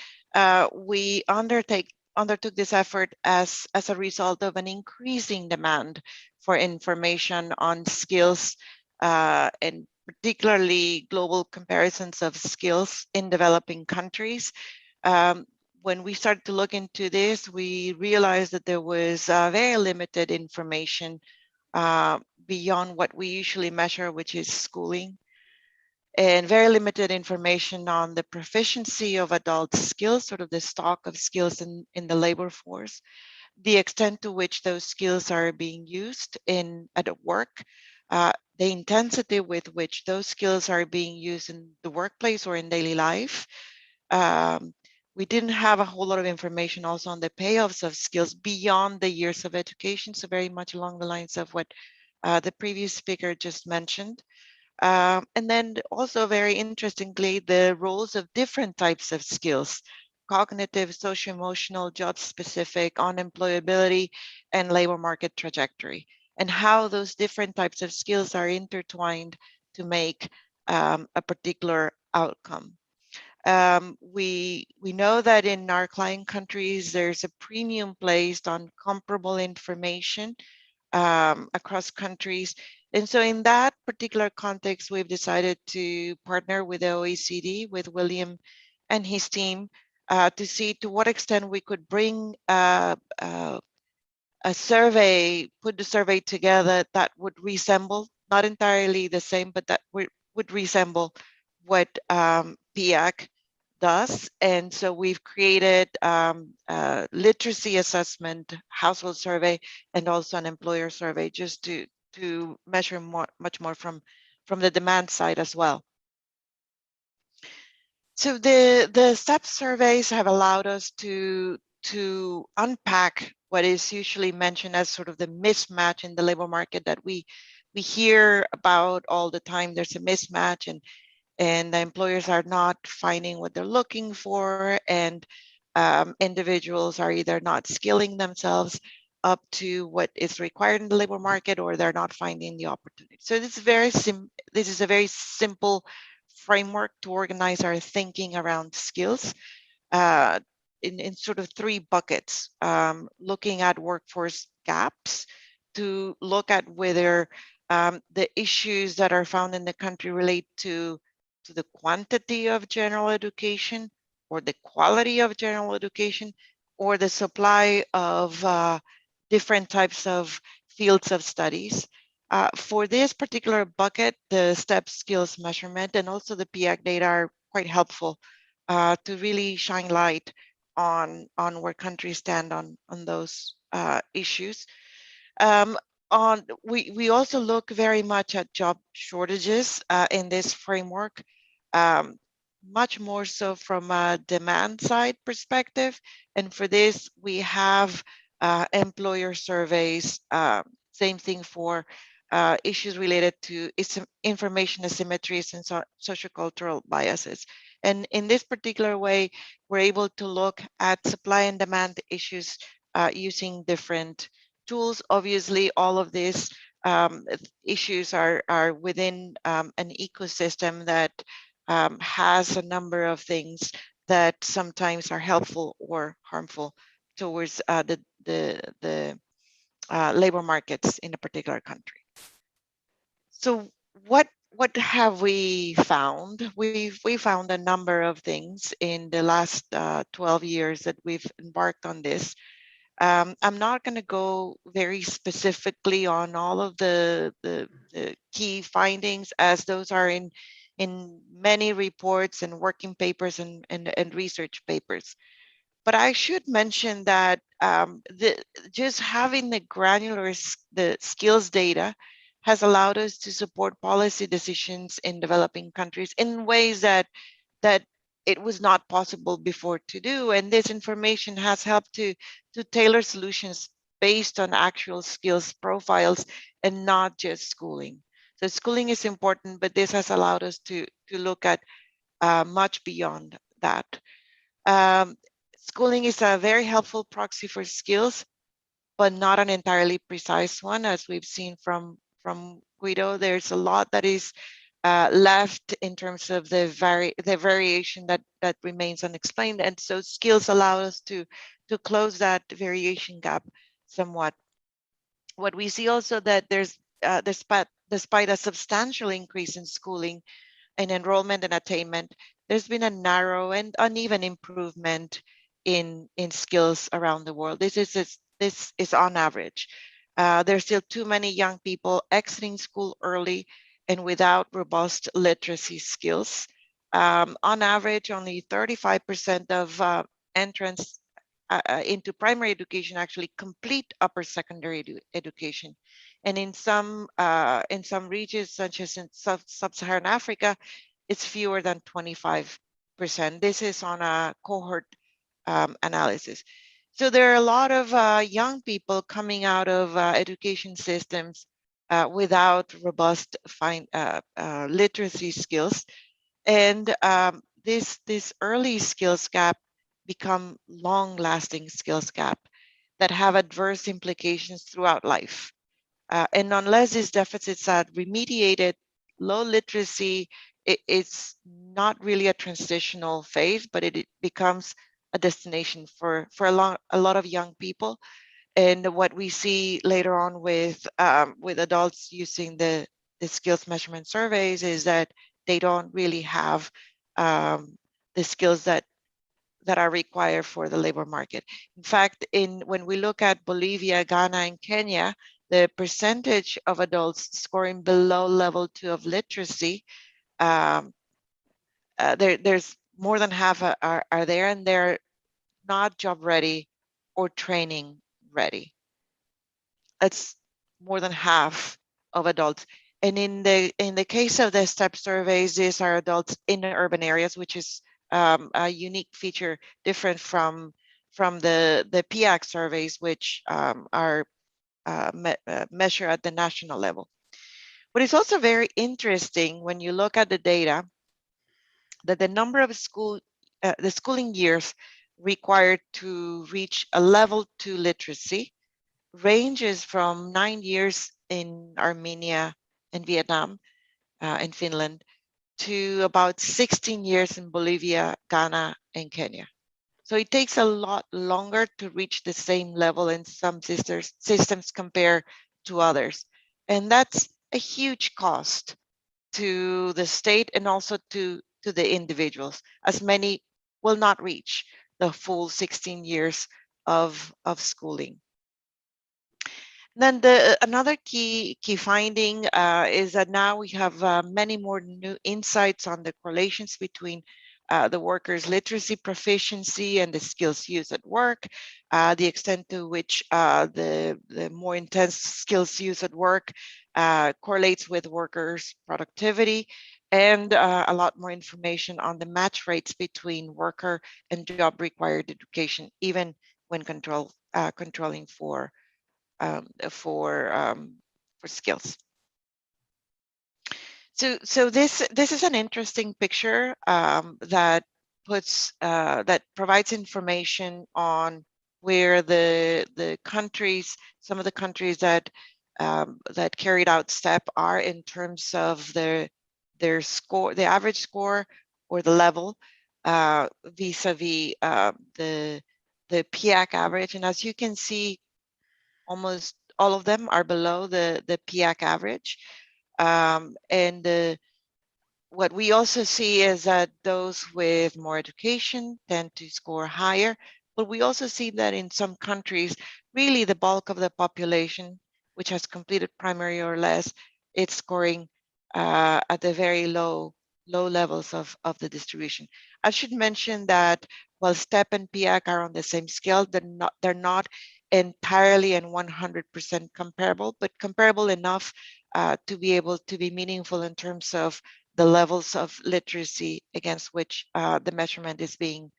We undertook this effort as a result of an increasing demand for information on skills and particularly global comparisons of skills in developing countries. When we started to look into this, we realized that there was very limited information beyond what we usually measure, which is schooling, and very limited information on the proficiency of adult skills, sort of the stock of skills in the labor force, the extent to which those skills are being used at work, the intensity with which those skills are being used in the workplace or in daily life. We didn't have a whole lot of information also on the payoffs of skills beyond the years of education, so very much along the lines of what the previous speaker just mentioned. And then also very interestingly, the roles of different types of skills: cognitive, socio-emotional, job-specific, unemployability, and labor market trajectory, and how those different types of skills are intertwined to make a particular outcome. We know that in our client countries, there's a premium placed on comparable information across countries. And so in that particular context, we've decided to partner with the OECD, with William and his team, to see to what extent we could bring a survey, put the survey together that would resemble, not entirely the same, but that would resemble what PIAAC does. And so we've created a literacy assessment, household survey, and also an employer survey, just to measure much more from the demand side as well. So the STEP surveys have allowed us to unpack what is usually mentioned as sort of the mismatch in the labor market that we hear about all the time. There's a mismatch, and the employers are not finding what they're looking for, and individuals are either not skilling themselves up to what is required in the labor market, or they're not finding the opportunity. So this is a very simple framework to organize our thinking around skills in sort of three buckets: looking at workforce gaps, to look at whether the issues that are found in the country relate to the quantity of general education, or the quality of general education, or the supply of different types of fields of studies. For this particular bucket, the STEP skills measurement and also the PIAAC data are quite helpful to really shine light on where countries stand on those issues. We also look very much at job shortages in this framework, much more so from a demand side perspective. And for this, we have employer surveys, same thing for issues related to information asymmetries and sociocultural biases. And in this particular way, we're able to look at supply and demand issues using different tools. Obviously, all of these issues are within an ecosystem that has a number of things that sometimes are helpful or harmful towards the labor markets in a particular country. So what have we found? We found a number of things in the last 12 years that we've embarked on this. I'm not going to go very specifically on all of the key findings, as those are in many reports and working papers and research papers. But I should mention that just having the granular skills data has allowed us to support policy decisions in developing countries in ways that it was not possible before to do. And this information has helped to tailor solutions based on actual skills profiles and not just schooling. So schooling is important, but this has allowed us to look at much beyond that. Schooling is a very helpful proxy for skills, but not an entirely precise one, as we've seen from Guido. There's a lot that is left in terms of the variation that remains unexplained, and so skills allow us to close that variation gap somewhat. What we see also that there's despite a substantial increase in schooling and enrollment and attainment, there's been a narrow and uneven improvement in skills around the world. This is on average. There's still too many young people exiting school early and without robust literacy skills. On average, only 35% of entrants into primary education actually complete upper secondary education. And in some regions, such as in sub-Saharan Africa, it's fewer than 25%. This is on a cohort analysis. So there are a lot of young people coming out of education systems without robust literacy skills. And this early skills gap become long-lasting skills gap that have adverse implications throughout life. And unless these deficits are remediated, low literacy, it's not really a transitional phase, but it becomes a destination for a lot of young people. And what we see later on with adults using the skills measurement surveys is that they don't really have the skills that are required for the labor market. In fact, when we look at Bolivia, Ghana, and Kenya, the percentage of adults scoring below level 2 of literacy, there's more than half are there, and they're not job ready or training ready. That's more than half of adults. And in the case of the STEP surveys, these are adults in urban areas, which is a unique feature different from the PIAAC surveys, which are measured at the national level. But it's also very interesting when you look at the data that the number of the schooling years required to reach a level 2 literacy ranges from 9 years in Armenia and Vietnam and Finland to about 16 years in Bolivia, Ghana, and Kenya. So it takes a lot longer to reach the same level in some systems compared to others. And that's a huge cost to the state and also to the individuals, as many will not reach the full 16 years of schooling. Then another key finding is that now we have many more new insights on the correlations between the workers' literacy proficiency and the skills used at work, the extent to which the more intense skills used at work correlates with workers' productivity, and a lot more information on the match rates between worker and job required education, even when controlling for skills. So this is an interesting picture that provides information on where the countries, some of the countries that carried out STEP are in terms of their score, the average score or the level vis-a-vis the PIAAC average. And as you can see, almost all of them are below the PIAAC average. And what we also see is that those with more education tend to score higher, but we also see that in some countries, really the bulk of the population, which has completed primary or less, it's scoring at the very low levels of the distribution. I should mention that while STEP and PIAAC are on the same scale, they're not entirely and 100% comparable, but comparable enough to be able to be meaningful in terms of the levels of literacy against which the measurement is being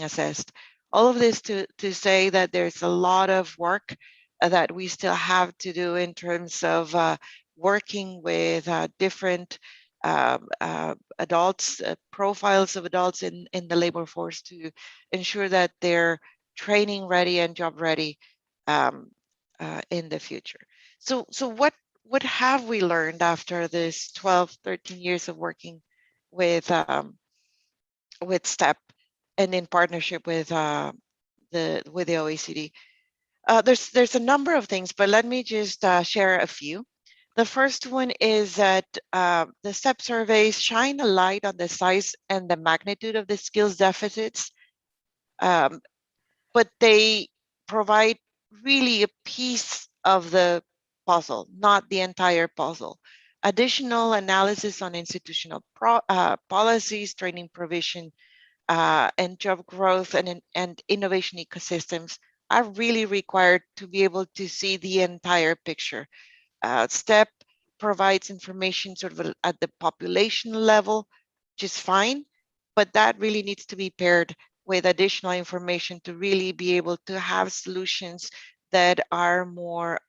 assessed. all of this to say that there's a lot of work that we still have to do in terms of working with different adults, profiles of adults in the labor force to ensure that they're training ready and job ready in the future. So what have we learned after this 12, 13 years of working with STEP and in partnership with the OECD? There's a number of things, but let me just share a few. The first one is that the STEP surveys shine a light on the size and the magnitude of the skills deficits, but they provide really a piece of the puzzle, not the entire puzzle. Additional analysis on institutional policies, training provision, and job growth and innovation ecosystems are really required to be able to see the entire picture. STEP provides information sort of at the population level, which is fine, but that really needs to be paired with additional information to really be able to have solutions that are more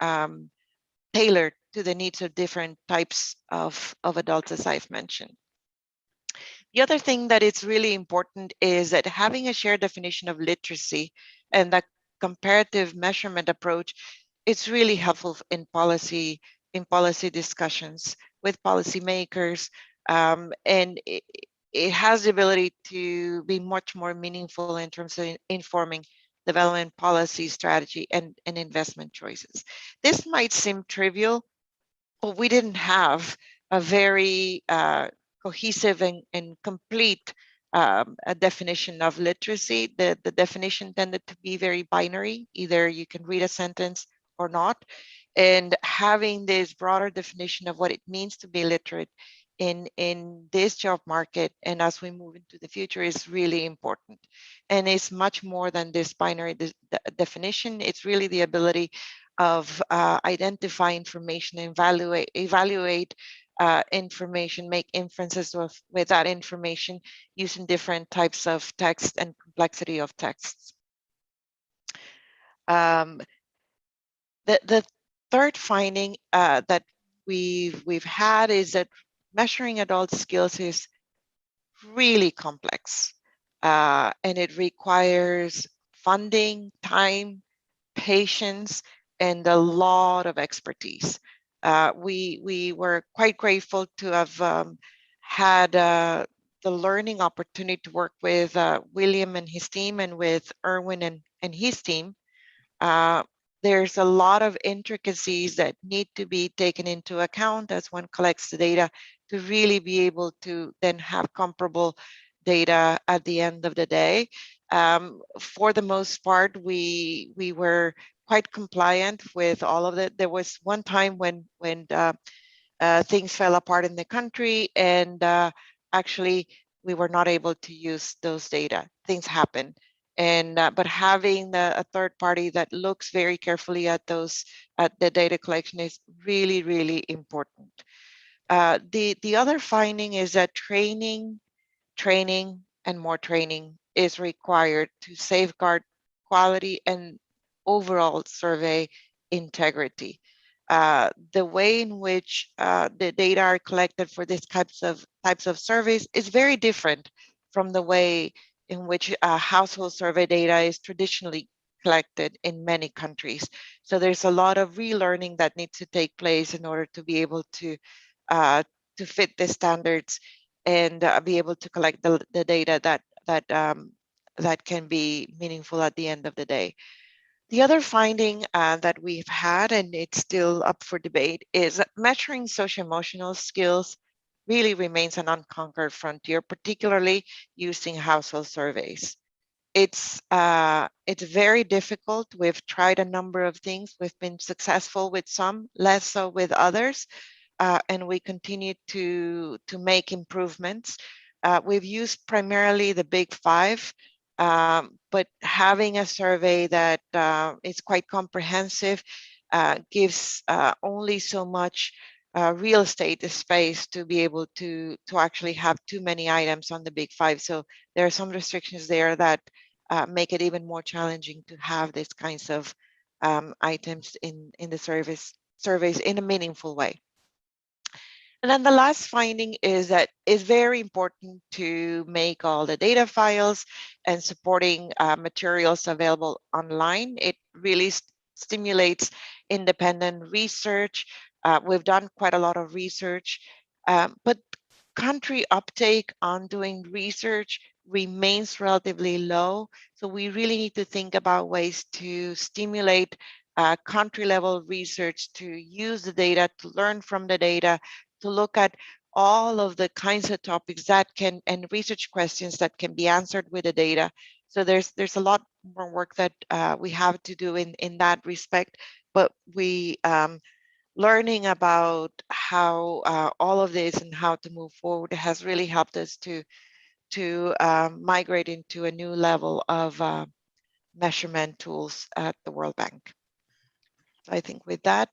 tailored to the needs of different types of adults, as I've mentioned. The other thing that is really important is that having a shared definition of literacy and that comparative measurement approach, it's really helpful in policy discussions with policymakers, and it has the ability to be much more meaningful in terms of informing development policy strategy and investment choices. This might seem trivial, but we didn't have a very cohesive and complete a definition of literacy. The definition tended to be very binary. Either you can read a sentence or not. And having this broader definition of what it means to be literate in this job market and as we move into the future is really important. And it's much more than this binary definition. It's really the ability of identify information, evaluate information, make inferences with that information using different types of text and complexity of texts. The third finding that we've had is that measuring adult skills is really complex, and it requires funding, time, patience, and a lot of expertise. We were quite grateful to have had the learning opportunity to work with William and his team and with Irwin and his team. There's a lot of intricacies that need to be taken into account as one collects the data to really be able to then have comparable data at the end of the day. For the most part, we were quite compliant with all of it. There was one time when things fell apart in the country, and actually we were not able to use those data. Things happen. And but having a third party that looks very carefully at the data collection is really, really important. The other finding is that training, and more training is required to safeguard quality and overall survey integrity. The way in which the data are collected for these types of surveys is very different from the way in which household survey data is traditionally collected in many countries. So there's a lot of relearning that needs to take place in order to be able to fit the standards and be able to collect the data that can be meaningful at the end of the day. The other finding that we've had, and it's still up for debate, is that measuring social-emotional skills really remains an unconquered frontier, particularly using household surveys. It's very difficult. We've tried a number of things. We've been successful with some, less so with others, and we continue to make improvements. We've used primarily the big five, but having a survey that is quite comprehensive gives only so much real estate space to be able to actually have too many items on the big five. So there are some restrictions there that make it even more challenging to have these kinds of items in the surveys in a meaningful way. And then the last finding is that it's very important to make all the data files and supporting materials available online. It really stimulates independent research. We've done quite a lot of research, but country uptake on doing research remains relatively low. So we really need to think about ways to stimulate country level research, to use the data, to learn from the data, to look at all of the kinds of topics that can, and research questions that can be answered with the data. So there's a lot more work that we have to do in that respect, but we learning about how all of this and how to move forward has really helped us to migrate into a new level of measurement tools at the World Bank. So I think with that,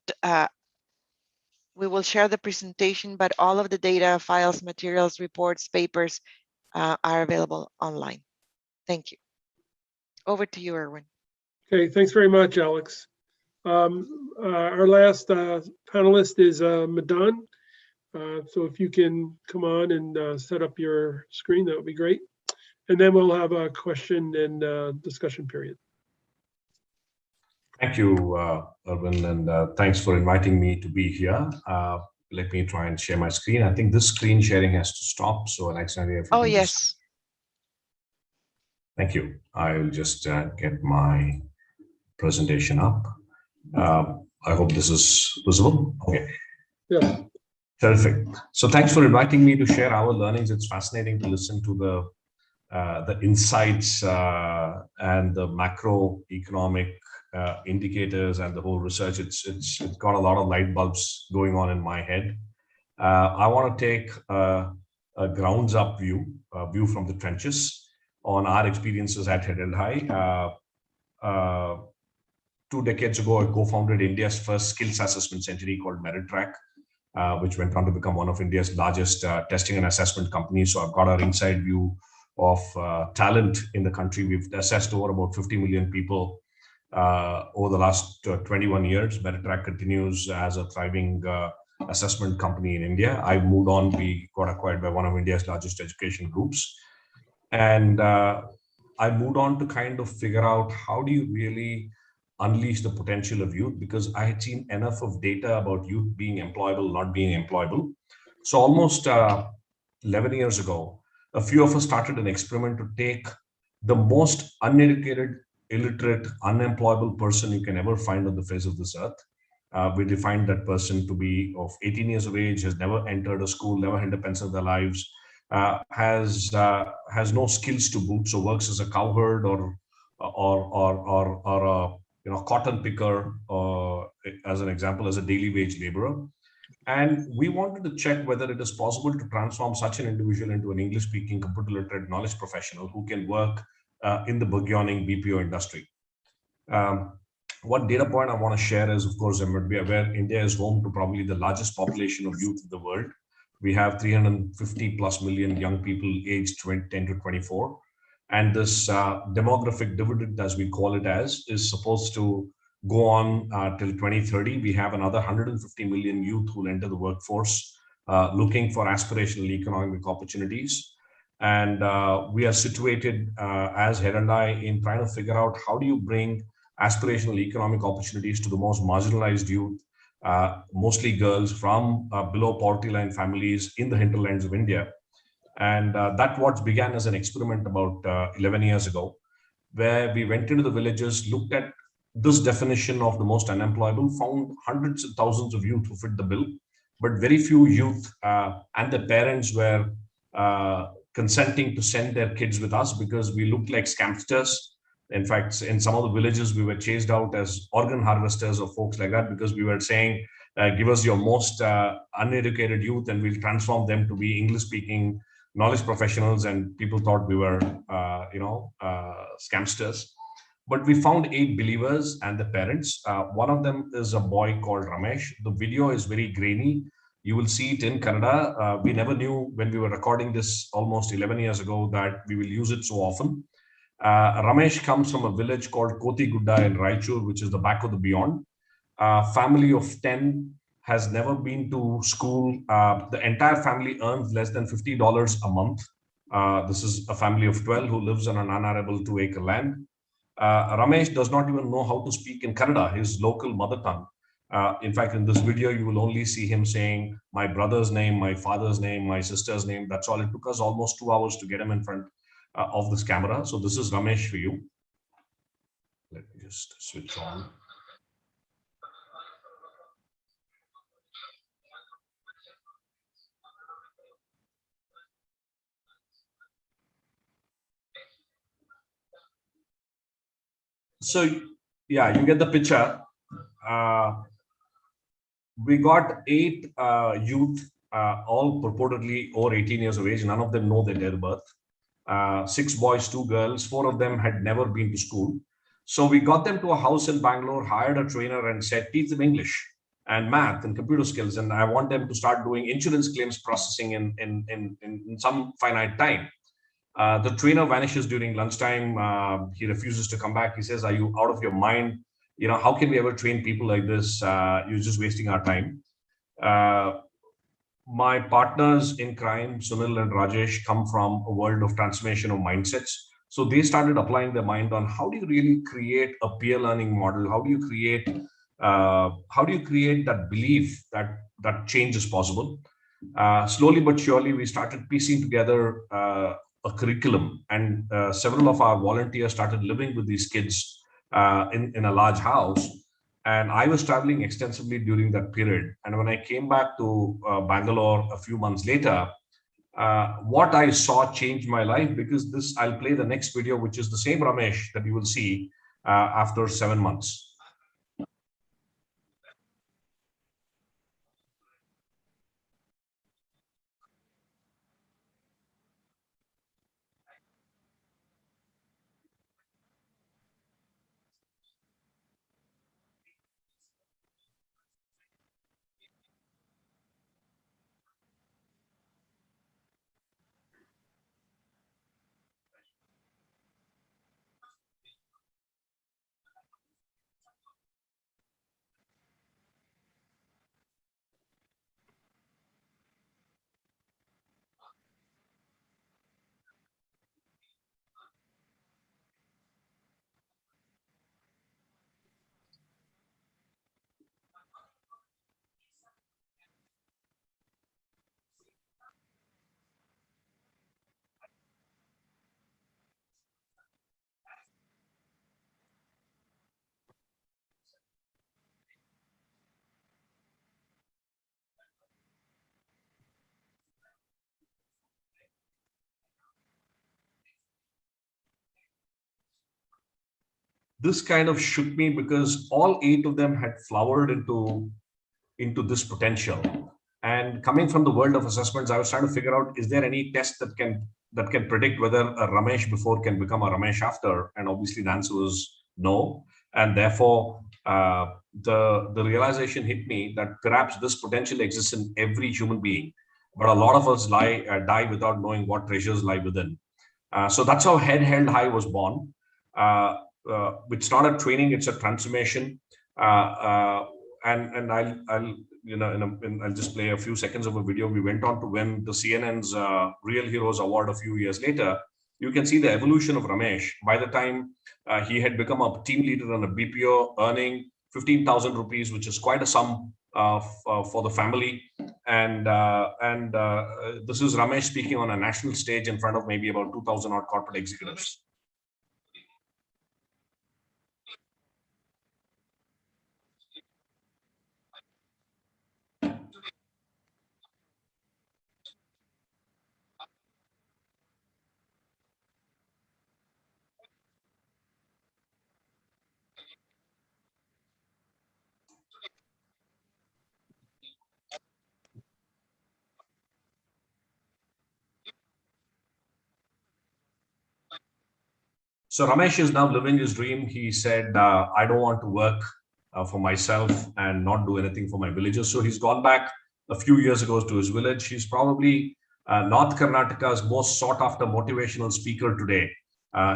we will share the presentation, but all of the data, files, materials, reports, papers are available online. Thank you. Over to you, Irwin. Okay, thanks very much, Alex. Our last panelist is Madan. So if you can come on and set up your screen, that would be great. And then we'll have a question and discussion period. Thank you, Irwin, and thanks for inviting me to be here. Let me try and share my screen. I think this screen sharing has to stop. So Alexandria, if you Oh, can yes. just... Thank you. I'll just get my presentation up. I hope this is visible. Okay. Yeah. Terrific. So thanks for inviting me to share our learnings. It's fascinating to listen to the insights and the macroeconomic indicators and the whole research. It's got a lot of light bulbs going on in my head. I want to take a grounds up view from the trenches on our experiences at Head and High. 2 decades ago, I co-founded India's first skills assessment entity called Merittrack, which went on to become one of India's largest testing and assessment companies. So I've got our inside view of talent in the country. We've assessed over about 50 million people over the last 21 years. Merittrack continues as a thriving assessment company in India. I've moved on. We got acquired by one of India's largest education groups. And I moved on to kind of figure out how do you really unleash the potential of youth, because I had seen enough of data about youth being employable, not being employable. So almost 11 years ago, a few of us started an experiment to take the most uneducated, illiterate, unemployable person you can ever find on the face of this earth. We defined that person to be of 18 years of age, has never entered a school, never held a pencil in their lives, has no skills to boot, so works as a cowherd or a cotton picker, as an example, as a daily wage laborer. And we wanted to check whether it is possible to transform such an individual into an English-speaking, computer-literate knowledge professional who can work in the burgeoning BPO industry. One data point I want to share is, of course, I would be aware India is home to probably the largest population of youth in the world. We have 350 plus million young people aged 10 to 24. And this demographic dividend, as we call it is supposed to go on till 2030. We have another 150 million youth who will enter the workforce looking for aspirational economic opportunities. And we are situated as Head and I in trying to figure out how do you bring aspirational economic opportunities to the most marginalized youth, mostly girls from below poverty line families in the hinterlands of India. And that what began as an experiment about 11 years ago, where we went into the villages, looked at this definition of the most unemployable, found hundreds of thousands of youth who fit the bill, but very few youth and their parents were consenting to send their kids with us because we looked like scamsters. In fact, in some of the villages, we were chased out as organ harvesters or folks like that because we were saying, give us your most uneducated youth and we'll transform them to be English-speaking knowledge professionals. And people thought we were, scamsters. But we found 8 believers and the parents. One of them is a boy called Ramesh. The video is very grainy. You will see it in Kannada. We never knew when we were recording this almost 11 years ago that we will use it so often. Ramesh comes from a village called Koti Gudda in Raichur, which is the back of the beyond. Family of 10, has never been to school. The entire family earns less than $50 a month. This is a family of 12 who lives on an unarable 2-acre land. Ramesh does not even know how to speak in Kannada, his local mother tongue. In fact, in this video, you will only see him saying my brother's name, my father's name, my sister's name. That's all. It took us almost 2 hours to get him in front of this camera. So this is Ramesh for you. Let me just switch on. So yeah, you get the picture. We got 8 youth, all purportedly over 18 years of age. None of them know their date of birth. 6 boys, 2 girls. 4 of them had never been to school. So we got them to a house in Bangalore, hired a trainer and said, teach them English and math and computer skills. And I want them to start doing insurance claims processing in some finite time. The trainer vanishes during lunchtime. He refuses to come back. He says, are you out of your mind? You know, how can we ever train people like this? You're just wasting our time. My partners in crime, Sunil and Rajesh, come from a world of transformation of mindsets. So they started applying their mind on how do you really create a peer learning model? How do you create that belief that change is possible? Slowly but surely, we started piecing together a curriculum, and several of our volunteers started living with these kids in a large house. And I was traveling extensively during that period. And when I came back to Bangalore a few months later, what I saw changed my life, because I'll play the next video, which is the same Ramesh that you will see after 7 months. This kind of shook me because all 8 of them had flowered into this potential. And coming from the world of assessments, I was trying to figure out, is there any test that can predict whether a Ramesh before can become a Ramesh after? And obviously the answer was no. And therefore, the realization hit me that perhaps this potential exists in every human being, but a lot of us die without knowing what treasures lie within. So that's how Head Held High was born. It's not a training; it's a transformation. And I'll just play a few seconds of a video. We went on to win the CNN's Real Heroes Award a few years later. You can see the evolution of Ramesh. By the time he had become a team leader on a BPO, earning 15,000 rupees, which is quite a sum for the family. And this is Ramesh speaking on a national stage in front of maybe about 2,000 odd corporate executives. So Ramesh is now living his dream. He said, I don't want to work for myself and not do anything for my villagers. So he's gone back a few years ago to his village. He's probably North Karnataka's most sought after motivational speaker today.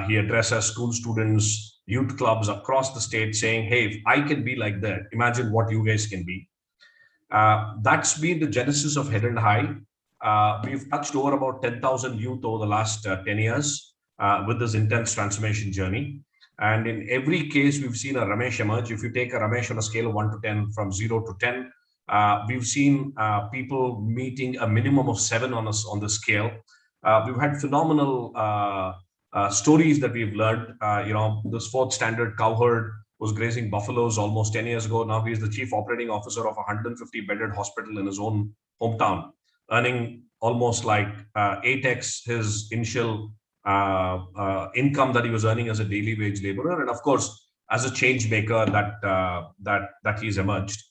He addresses school students, youth clubs across the state saying, hey, if I can be like that, imagine what you guys can be. That's been the genesis of Head and High. We've touched over about 10,000 youth over the last 10 years with this intense transformation journey. And in every case, we've seen a Ramesh emerge. If you take a Ramesh on a scale of 1 to 10, from 0 to 10, we've seen people meeting a minimum of 7 on the scale. We've had phenomenal stories that we've learned. This 4th standard cowherd was grazing buffaloes almost 10 years ago. Now he's the chief operating officer of a 150-bedded hospital in his own hometown, earning almost like 8x his initial income that he was earning as a daily wage laborer, and of course as a change maker that he's emerged.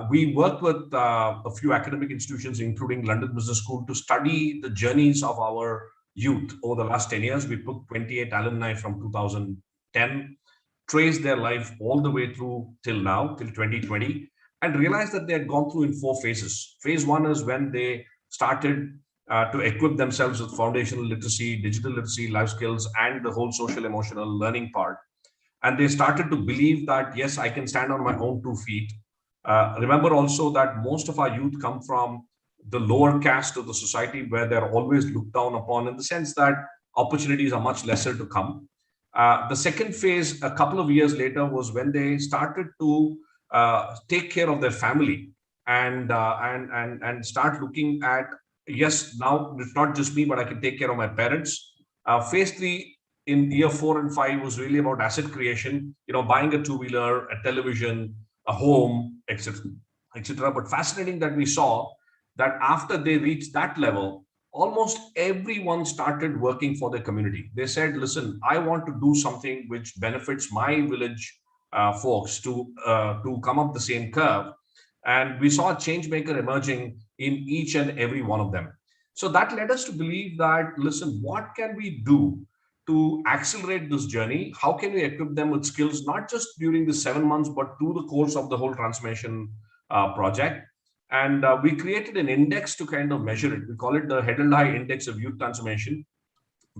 We worked with a few academic institutions, including London Business School, to study the journeys of our youth over the last 10 years. We put 28 alumni from 2010, traced their life all the way through till now, till 2020, and realized that they had gone through in 4 phases. Phase 1 is when they started to equip themselves with foundational literacy, digital literacy, life skills, and the whole social emotional learning part. And they started to believe that, yes, I can stand on my own 2 feet. Remember also that most of our youth come from the lower caste of the society, where they're always looked down upon, in the sense that opportunities are much lesser to come. The second phase, a couple of years later, was when they started to take care of their family and start looking at, yes, now it's not just me, but I can take care of my parents. Phase 3 in year 4 and 5 was really about asset creation, buying a 2-wheeler, a television, a home, etc., etc. But fascinating that we saw that after they reached that level, almost everyone started working for their community. They said, listen, I want to do something which benefits my village folks to come up the same curve. And we saw a change maker emerging in each and every one of them. So that led us to believe that, listen, what can we do to accelerate this journey? How can we equip them with skills, not just during the 7 months, but through the course of the whole transformation project? And we created an index to kind of measure it. We call it the Head and High Index of Youth Transformation,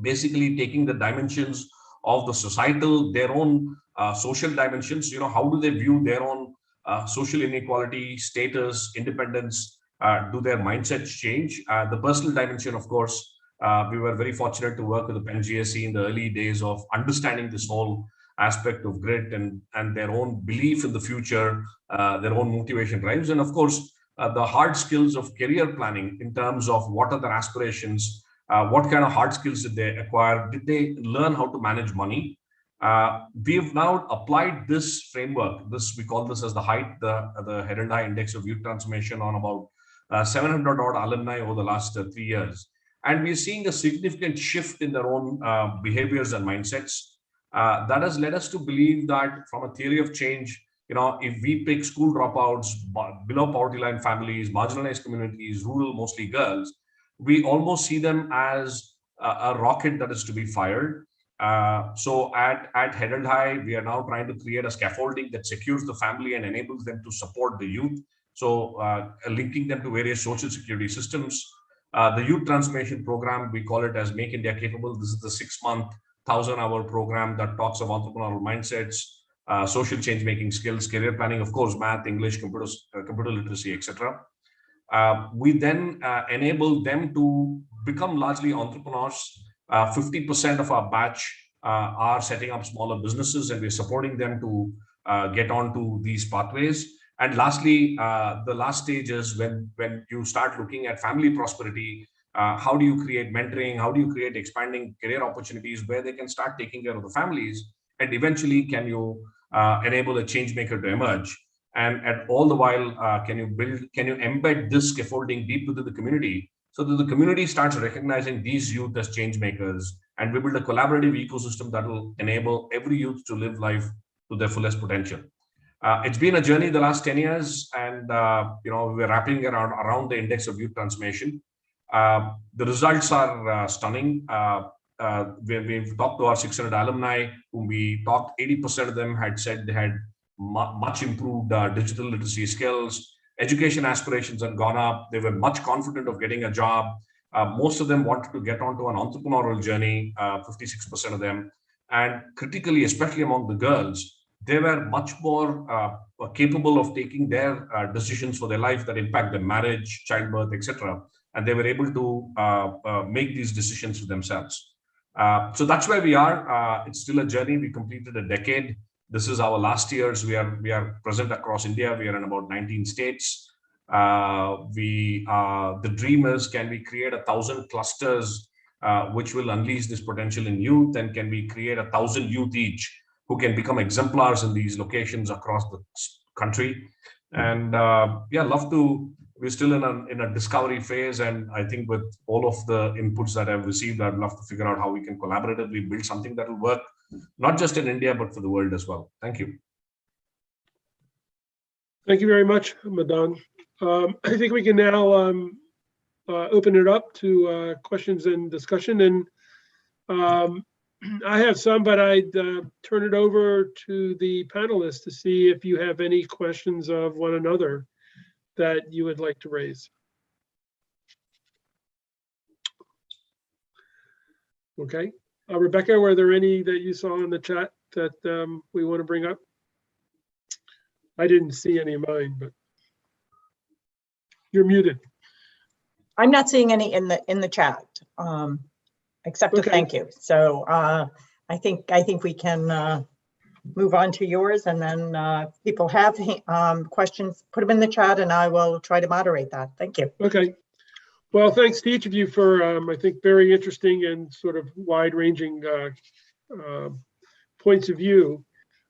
basically taking the dimensions of the societal, their own social dimensions. How do they view their own social inequality, status, independence? Do their mindsets change? The personal dimension, of course, we were very fortunate to work with the Penn GSE in the early days of understanding this whole aspect of grit and their own belief in the future, their own motivation drives, and of course, the hard skills of career planning in terms of what are their aspirations, what kind of hard skills did they acquire, did they learn how to manage money? We've now applied this framework. We call this as the Head and High Index of Youth Transformation on about 700 odd alumni over the last 3 years. And we're seeing a significant shift in their own behaviors and mindsets. That has led us to believe that from a theory of change, if we pick school dropouts, below poverty line families, marginalized communities, rural, mostly girls, we almost see them as a rocket that is to be fired. So at Head and High, we are now trying to create a scaffolding that secures the family and enables them to support the youth. So linking them to various social security systems. The Youth Transformation Program, we call it as Make India Capable. This is the 6-month, 1,000-hour program that talks of entrepreneurial mindsets, social change-making skills, career planning, of course, math, English, computer literacy, etc. We then enable them to become largely entrepreneurs. 50% of our batch are setting up smaller businesses, and we're supporting them to get onto these pathways. And lastly, the last stage is when you start looking at family prosperity. How do you create mentoring? How do you create expanding career opportunities where they can start taking care of the families? And eventually, can you enable a change maker to emerge? And all the while, can you embed this scaffolding deep within the community so that the community starts recognizing these youth as change makers, and we build a collaborative ecosystem that will enable every youth to live life to their fullest potential. It's been a journey the last 10 years, and we're wrapping around the index of youth transformation. The results are stunning. We've talked to our 600 alumni, whom we talked, 80% of them had said they had much improved digital literacy skills. Education aspirations had gone up. They were much confident of getting a job. Most of them wanted to get onto an entrepreneurial journey, 56% of them. And critically, especially among the girls, they were much more capable of taking their decisions for their life that impact their marriage, childbirth, etc. And they were able to make these decisions for themselves. So that's where we are. It's still a journey. We completed a decade. This is our last year's. We are present across India. We are in about 19 states. The dream is, can we create 1,000 clusters which will unleash this potential in youth, and can we create 1,000 youth each who can become exemplars in these locations across the country? And yeah, love to. We're still in a discovery phase, and I think with all of the inputs that I've received, I'd love to figure out how we can collaboratively build something that will work, not just in India, but for the world as well. Thank you. Thank you very much, Madan. I think we can now open it up to questions and discussion. And I have some, but I'd turn it over to the panelists to see if you have any questions of one another that you would like to raise. Okay. Rebecca, were there any that you saw in the chat that we want to bring up? I didn't see any of mine, but you're muted. I'm not seeing any in the chat, except to thank you. So I think we can move on to yours, and then people have questions, put them in the chat, and I will try to moderate that. Thank you. Okay. Well, thanks to each of you for, I think, very interesting and sort of wide-ranging points of view.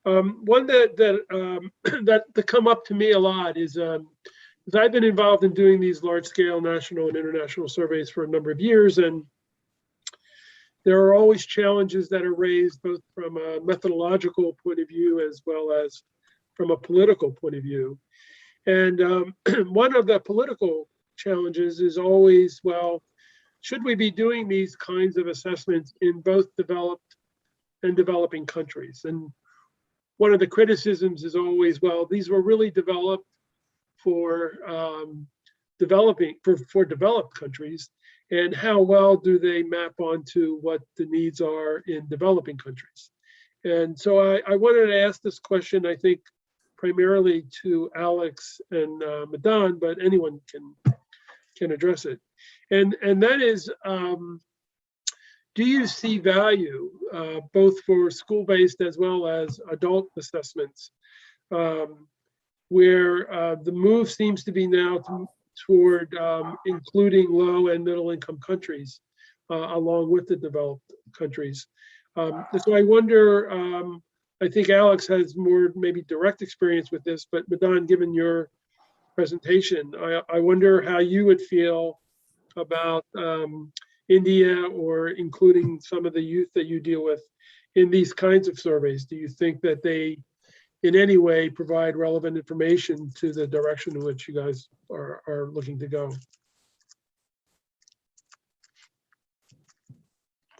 One that come up to me a lot is I've been involved in doing these large-scale national and international surveys for a number of years, and there are always challenges that are raised both from a methodological point of view as well as from a political point of view. And one of the political challenges is always, well, should we be doing these kinds of assessments in both developed and developing countries? And one of the criticisms is always, well, these were really developed for developed countries, and how well do they map onto what the needs are in developing countries? And so I wanted to ask this question, I think, primarily to Alex and Madan, but anyone can address it. And that is, do you see value both for school-based as well as adult assessments, where the move seems to be now toward including low and middle income countries along with the developed countries? So I wonder, I think Alex has more maybe direct experience with this, but Madan, given your presentation, I wonder how you would feel about India or including some of the youth that you deal with in these kinds of surveys. Do you think that they in any way provide relevant information to the direction in which you guys are looking to go?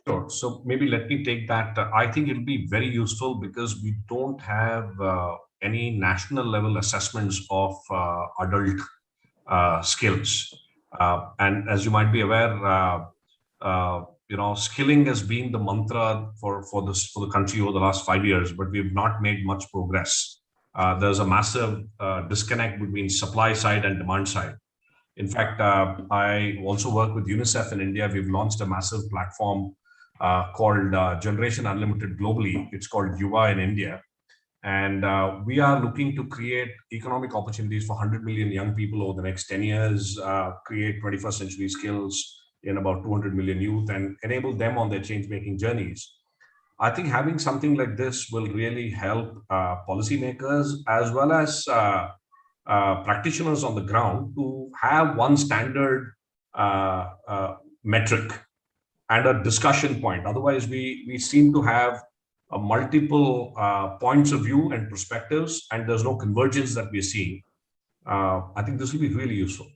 Sure. So maybe let me take that. I think it'll be very useful because we don't have any national level assessments of adult skills. And as you might be aware, skilling has been the mantra for the country over the last 5 years, but we've not made much progress. There's a massive disconnect between supply side and demand side. In fact, I also work with UNICEF in India. We've launched a massive platform called Generation Unlimited globally. It's called Yuva in India. And we are looking to create economic opportunities for 100 million young people over the next 10 years, create 21st century skills in about 200 million youth, and enable them on their change-making journeys. I think having something like this will really help policymakers as well as practitioners on the ground to have one standard metric and a discussion point. Otherwise, we seem to have multiple points of view and perspectives, and there's no convergence that we're seeing. I think this will be really useful.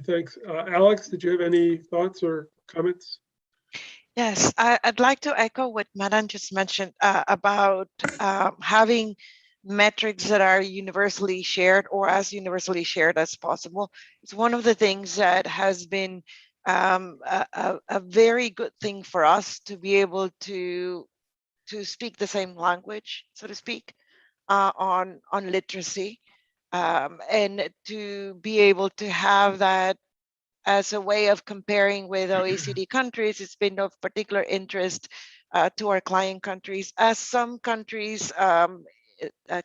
Thanks. Alex, did you have any thoughts or comments? Yes, I'd like to echo what Madan just mentioned about having metrics that are universally shared or as universally shared as possible. It's one of the things that has been a very good thing for us to be able to speak the same language, so to speak, on literacy, and to be able to have that as a way of comparing with OECD countries. It's been of particular interest to our client countries, as some countries,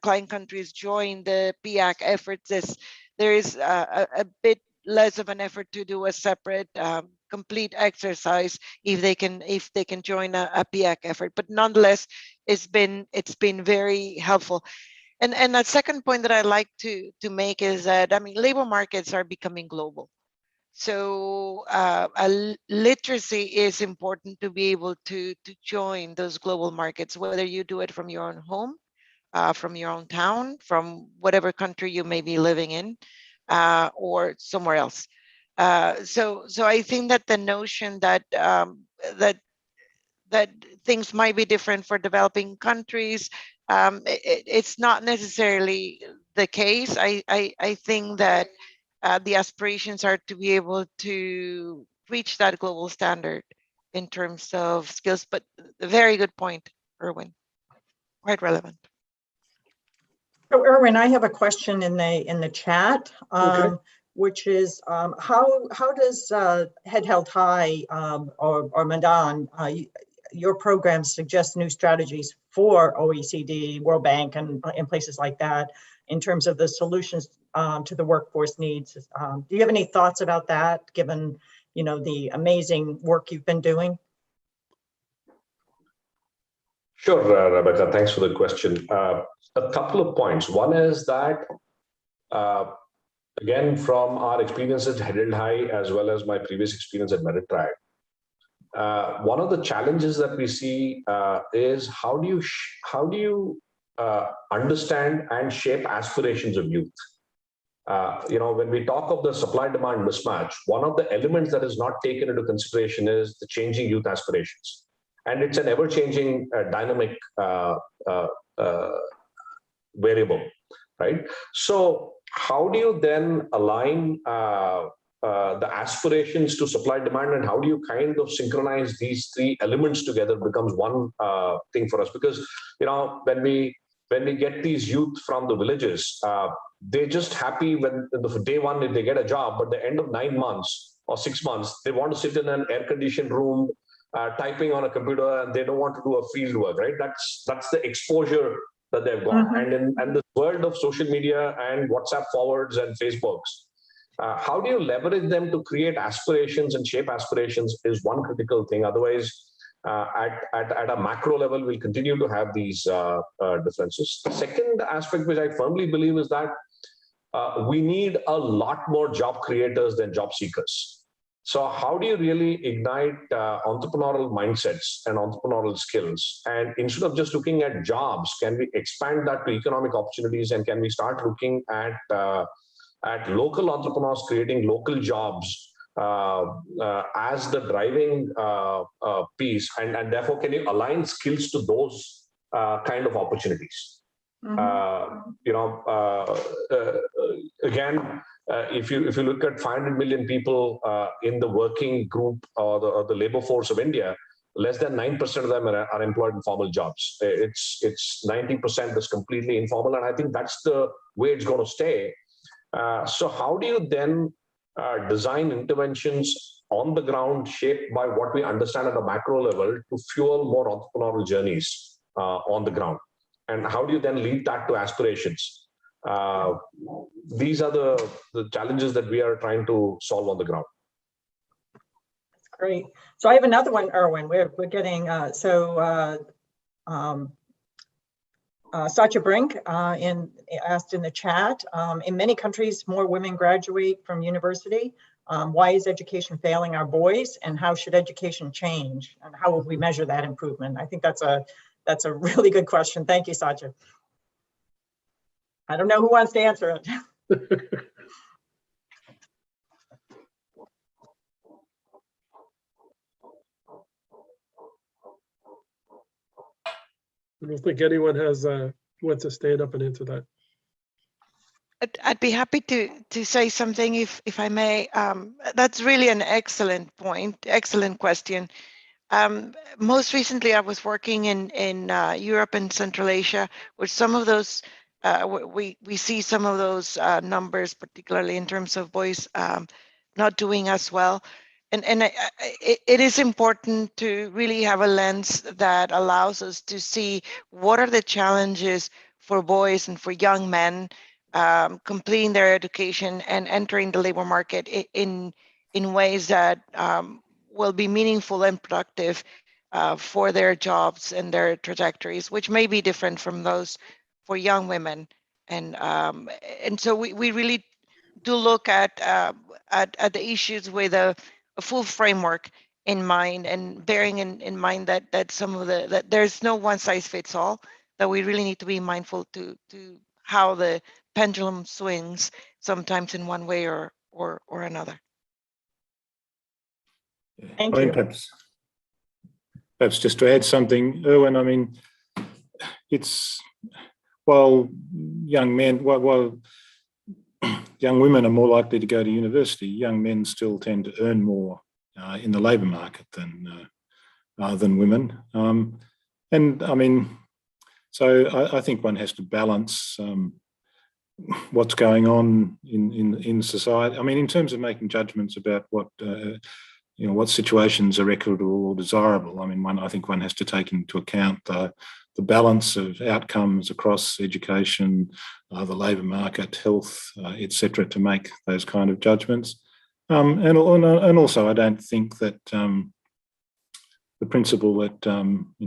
client countries join the PIAAC efforts. There is a bit less of an effort to do a separate complete exercise if they can join a PIAAC effort, but nonetheless it's been very helpful. And a second point that I like to make is that, I mean, labor markets are becoming global. So literacy is important to be able to join those global markets, whether you do it from your own home, from your own town, from whatever country you may be living in, or somewhere else. So I think that the notion that that things might be different for developing countries, it's not necessarily the case. I think that the aspirations are to be able to reach that global standard in terms of skills. But a very good point, Irwin. Quite relevant. So Irwin, I have a question in the chat, Okay. which is how does Head Held High or Madan, your program suggest new strategies for OECD, World Bank, and in places like that, in terms of the solutions to the workforce needs? Do you have any thoughts about that, given the amazing work you've been doing? Sure, Rebecca, thanks for the question. A couple of points. One is that, again, from our experience at Head Held High, as well as my previous experience at Moderator, one of the challenges that we see is how do you understand and shape aspirations of youth? When we talk of the supply-demand mismatch, one of the elements that is not taken into consideration is the changing youth aspirations. And it's an ever-changing dynamic variable, right? So how do you then align the aspirations to supply demand, and how do you kind of synchronize these three elements together becomes one thing for us? Because when we get these youth from the villages, they're just happy when the day one if they get a job, but the end of 9 months or 6 months, they want to sit in an air-conditioned room typing on a computer, and they don't want to do a field work, right? That's the exposure that they've got. Mm-hmm. And the world of social media and WhatsApp forwards and Facebooks, how do you leverage them to create aspirations and shape aspirations is one critical thing. Otherwise, at a macro level, we'll continue to have these differences. The second aspect, which I firmly believe, is that we need a lot more job creators than job seekers. So how do you really ignite entrepreneurial mindsets and entrepreneurial skills? And instead of just looking at jobs, can we expand that to economic opportunities? And can we start looking at local entrepreneurs creating local jobs as the driving piece? And therefore, can you align skills to those kind of opportunities? Again, if you look at 500 million people in the working group or the labor force of India, less than 9% of them are employed in formal jobs. It's 90% is completely informal, and I think that's the way it's going to stay. So how do you then design interventions on the ground shaped by what we understand at a macro level to fuel more entrepreneurial journeys on the ground? And how do you then lead that to aspirations? These are the challenges that we are trying to solve on the ground. That's great. So I have another one, Irwin. We're getting Satya Brink asked in the chat, in many countries, more women graduate from university. Why is education failing our boys, and how should education change? And how will we measure that improvement? I think that's a really good question. Thank you, Satya. I don't know who wants to answer it. I don't think anyone wants to stand up and answer that. I'd be happy to say something if I may. That's really an excellent point, excellent question. Most recently, I was working in Europe and Central Asia, where some of those we see some of those numbers, particularly in terms of boys not doing as well. And it is important to really have a lens that allows us to see what are the challenges for boys and for young men completing their education and entering the labor market in ways that will be meaningful and productive for their jobs and their trajectories, which may be different from those for young women. And so we really do look at the issues with a full framework in mind, and bearing in mind that some of that there's no one size fits all, that we really need to be mindful to how the pendulum swings sometimes in one way or another. Thank I mean, you. perhaps just to add something, Irwin, I mean, it's while young women are more likely to go to university, young men still tend to earn more in the labour market than women. And I mean, so I think one has to balance what's going on in society. I mean, in terms of making judgments about what what situations are equitable or desirable. I mean, I think one has to take into account the balance of outcomes across education, the labour market, health, etc., to make those kind of judgments. And also, I don't think that the principle that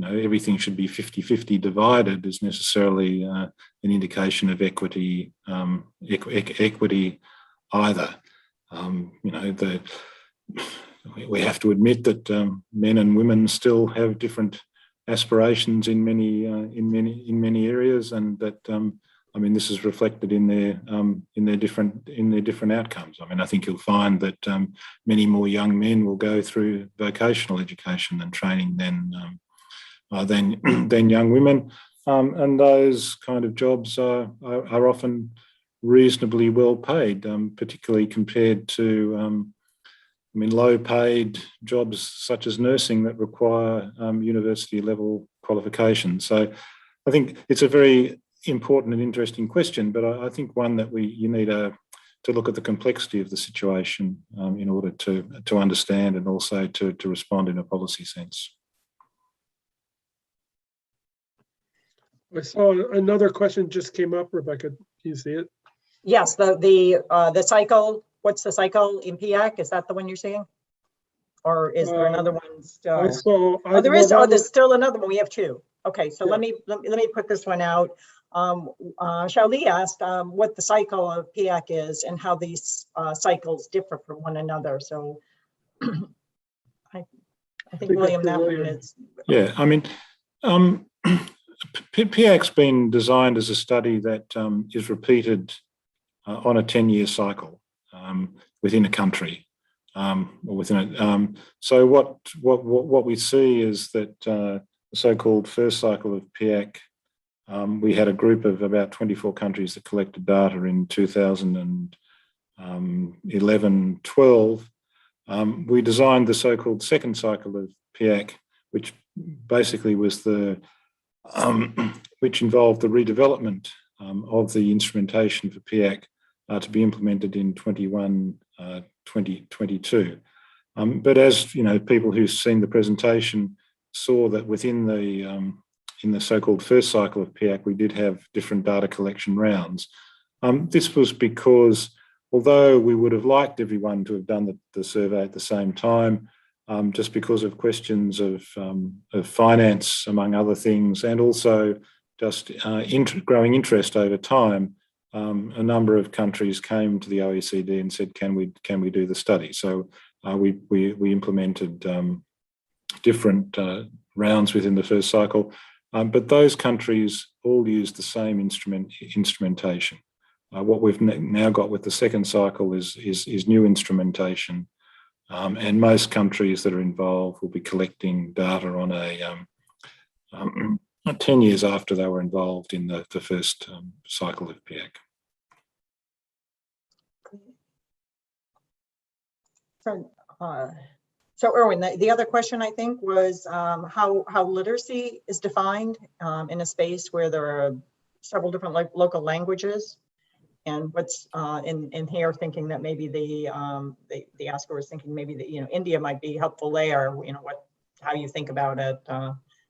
everything should be 50-50 divided is necessarily an indication of equity. Equity either. We have to admit that men and women still have different aspirations in many areas, and that I mean, this is reflected in their different outcomes. I mean, I think you'll find that many more young men will go through vocational education and training than young women, and those kind of jobs are often reasonably well paid, particularly compared to I mean, low-paid jobs such as nursing that require university-level qualifications. So I think it's a very important and interesting question, but I think one that you need to look at the complexity of the situation in order to understand and also to respond in a policy sense. I saw another question just came up, Rebecca. Can you see it? Yes, the cycle. What's the cycle in PIAAC? Is that the one you're seeing? Or is there another one still? I saw. There is. Oh, there's still another one. We have two. Okay, so Yeah. let me put this one out. Shaoli asked what the cycle of PIAAC is and how these cycles differ from one another. So I think William, that one is. Yeah, I mean, PIAAC's been designed as a study that is repeated on a 10-year cycle within a country. Or within it. So what we see is that the so-called first cycle of PIAAC, we had a group of about 24 countries that collected data in 2011-12. We designed the so-called second cycle of PIAAC, which basically was which involved the redevelopment of the instrumentation for PIAAC to be implemented in 2022. But as people who've seen the presentation saw that within in the so-called first cycle of PIAAC, we did have different data collection rounds. This was because although we would have liked everyone to have done the survey at the same time, just because of questions of finance, among other things, and also just growing interest over time, a number of countries came to the OECD and said, "Can we do the study?" So we implemented different rounds within the first cycle, but those countries all used the same instrumentation. What we've now got with the second cycle is new instrumentation, and most countries that are involved will be collecting data on 10 years after they were involved in the first cycle of PIAAC. So Irwin, the other question I think was how literacy is defined in a space where there are several different local languages, and what's in here thinking that maybe the asker was thinking maybe that India might be helpful there. How you think about it.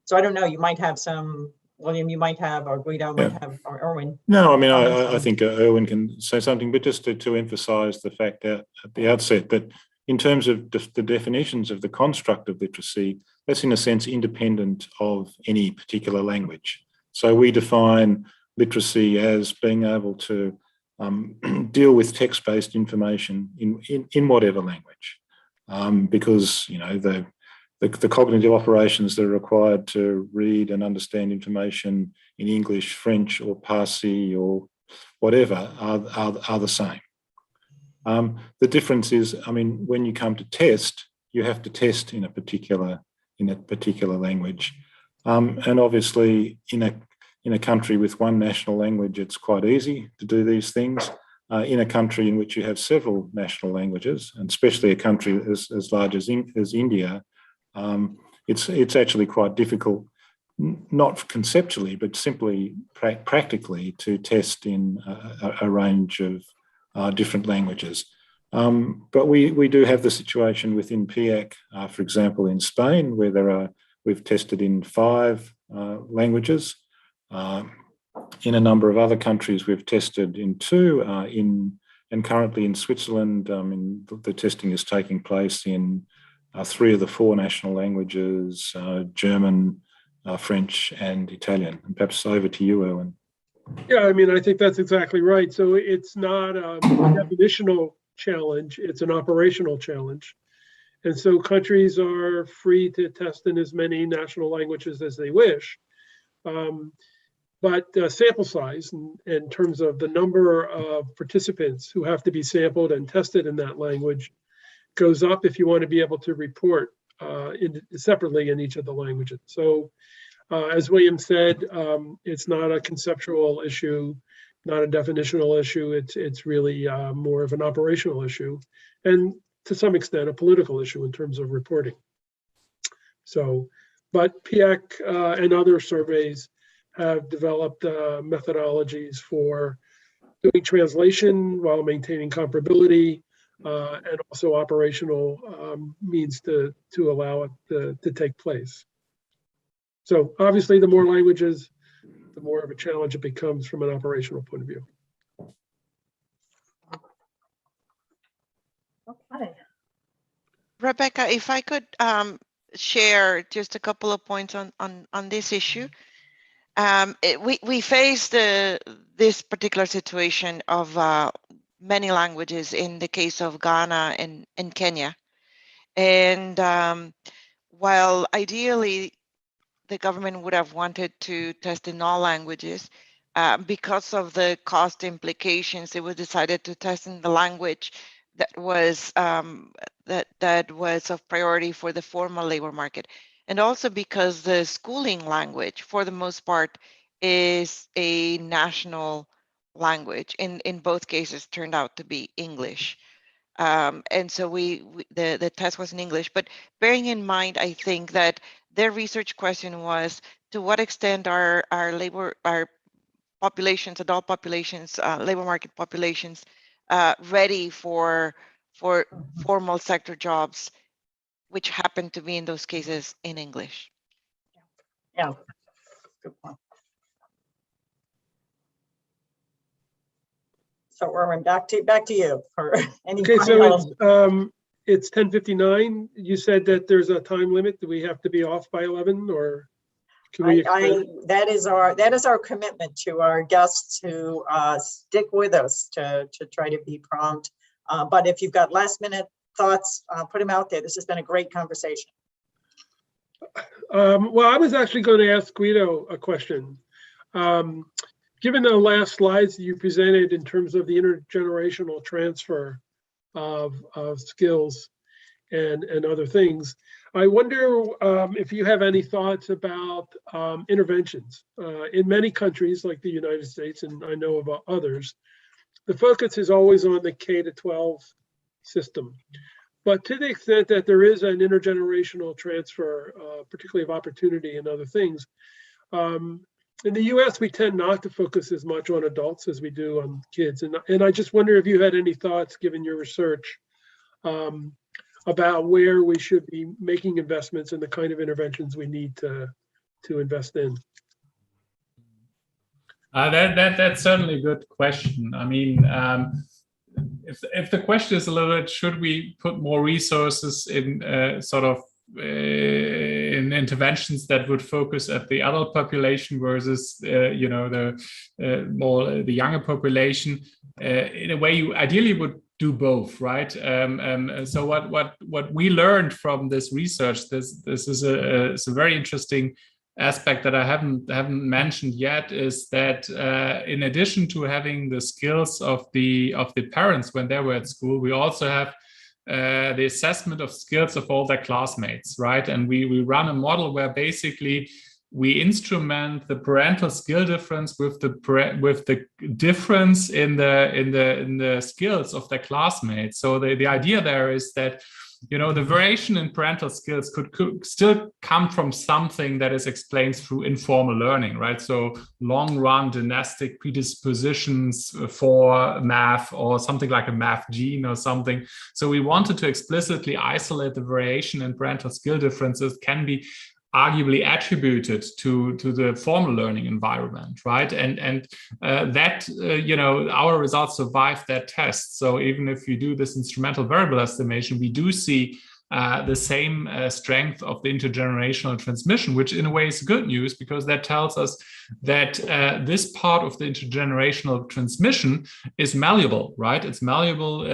So I don't know. You might have some. William, you might have, or Guido might have, or Irwin. No, I mean, I think Irwin can say something, but just to emphasise the fact that at the outset that in terms of the definitions of the construct of literacy, that's in a sense independent of any particular language. So we define literacy as being able to deal with text-based information in whatever language, because the cognitive operations that are required to read and understand information in English, French, or Parsi, or whatever are the same. The difference is, I mean, when you come to test, you have to test in a particular language, and obviously in a country with one national language, it's quite easy to do these things. In a country in which you have several national languages, and especially a country as large as India, it's actually quite difficult, not conceptually, but simply practically, to test in a range of different languages. But we do have the situation within PIAAC, for example, in Spain, where we've tested in 5 languages. In a number of other countries, we've tested in 2. And currently in Switzerland, the testing is taking place in 3 of the 4 national languages: German, French, and Italian. And perhaps over to you, Irwin. Yeah, I mean, I think that's exactly right. So it's not a definitional challenge, it's an operational challenge. And so countries are free to test in as many national languages as they wish. But sample size, in terms of the number of participants who have to be sampled and tested in that language, goes up if you want to be able to report separately in each of the languages. So as William said, it's not a conceptual issue, not a definitional issue. It's really more of an operational issue, and to some extent a political issue in terms of reporting. So, but PIAAC and other surveys have developed methodologies for doing translation while maintaining comparability, and also operational means to allow it to take place. So obviously, the more languages, the more of a challenge it becomes from an operational point of view. Okay. Rebecca, if I could share just a couple of points on this issue. We faced this particular situation of many languages in the case of Ghana and Kenya. And while ideally the government would have wanted to test in all languages, because of the cost implications, it was decided to test in the language that was that was of priority for the formal labor market. And also because the schooling language, for the most part, is a national language. In both cases, turned out to be English. And so the test was in English. But bearing in mind, I think that their research question was, to what extent are our populations, adult populations, labor market populations, ready for formal sector jobs, which happen to be in those cases in English. Yeah, good point. So Irwin, back to you for any final. So it's 10:59. You said that there's a time limit. Do we have to be off by 11, or can we? That is our commitment to our guests to stick with us to try to be prompt. But if you've got last minute thoughts, put them out there. This has been a great conversation. Well, I was actually going to ask Guido a question. Given the last slides that you presented in terms of the intergenerational transfer of skills and other things, I wonder if you have any thoughts about interventions. In many countries like the United States, and I know about others, the focus is always on the K-12 system. But to the extent that there is an intergenerational transfer, particularly of opportunity and other things, in the US, we tend not to focus as much on adults as we do on kids. And I just wonder if you had any thoughts, given your research, about where we should be making investments and the kind of interventions we need to invest in. That's certainly a good question. I mean, if the question is a little bit, should we put more resources in in interventions that would focus at the adult population versus the younger population? In a way, you ideally would do both, right? So what we learned from this research, this is a very interesting aspect that I haven't mentioned yet, is that in addition to having the skills of the parents when they were at school, we also have the assessment of skills of all their classmates, right? And we run a model where basically we instrument the parental skill difference with the difference in the skills of their classmates. So the idea there is that the variation in parental skills could still come from something that is explained through informal learning, right? So long-run dynastic predispositions for math, or something like a math gene or something. So we wanted to explicitly isolate the variation in parental skill differences can be arguably attributed to the formal learning environment, right? And that our results survived that test. So even if we do this instrumental variable estimation, we do see the same strength of the intergenerational transmission, which in a way is good news, because that tells us that this part of the intergenerational transmission is malleable, right? It's malleable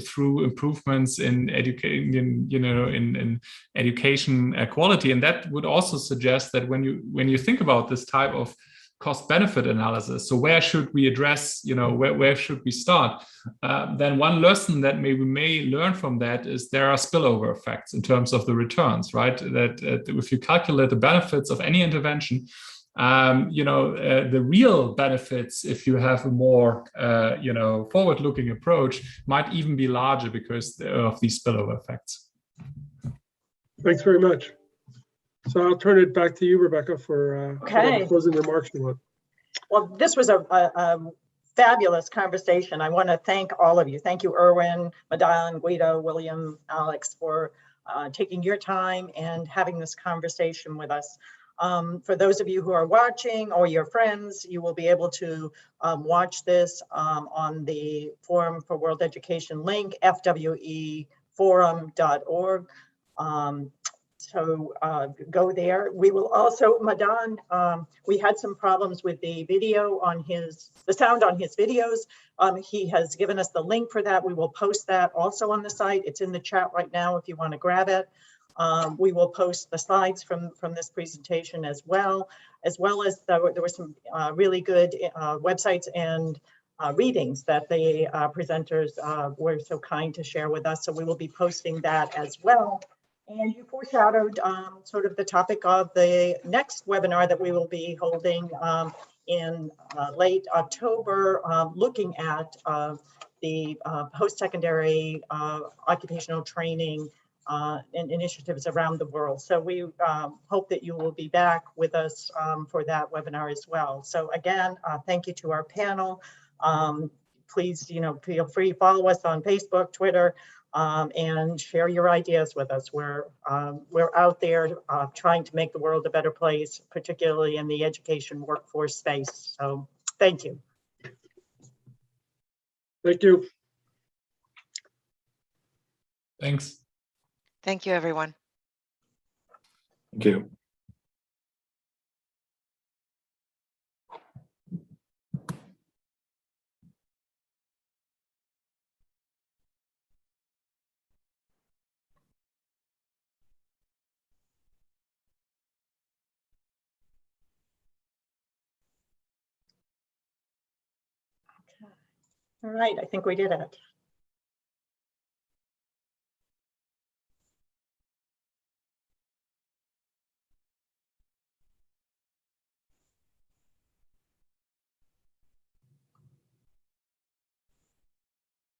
through improvements in education, in education quality, and that would also suggest that when you think about this type of cost-benefit analysis, so where should we address, where should we start? Then one lesson that we may learn from that is there are spillover effects in terms of the returns, right? That if you calculate the benefits of any intervention, the real benefits, if you have a more, forward-looking approach, might even be larger because of these spillover effects. Thanks very much. So I'll turn it back to you, Rebecca, for closing remarks you want. Well, this was a fabulous conversation. I want to thank all of you. Thank you, Irwin, Madan, Guido, William, Alex, for taking your time and having this conversation with us. For those of you who are watching, or your friends, you will be able to watch this on the Forum for World Education link, fweforum.org. So go there. We will also, Madan, we had some problems with the video on the sound on his videos. He has given us the link for that. We will post that also on the site. It's in the chat right now if you want to grab it. We will post the slides from this presentation as well as there were some really good websites and readings that the presenters were so kind to share with us. So we will be posting that as well. And you foreshadowed sort of the topic of the next webinar that we will be holding in late October, looking at the post-secondary occupational training and initiatives around the world. So we hope that you will be back with us for that webinar as well. So again, thank you to our panel. Please, feel free to follow us on Facebook, Twitter, and share your ideas with us. We're out there trying to make the world a better place, particularly in the education workforce space. So thank you. Thank you. Thanks. Thank you, everyone. Thank you. All right, I think we did it.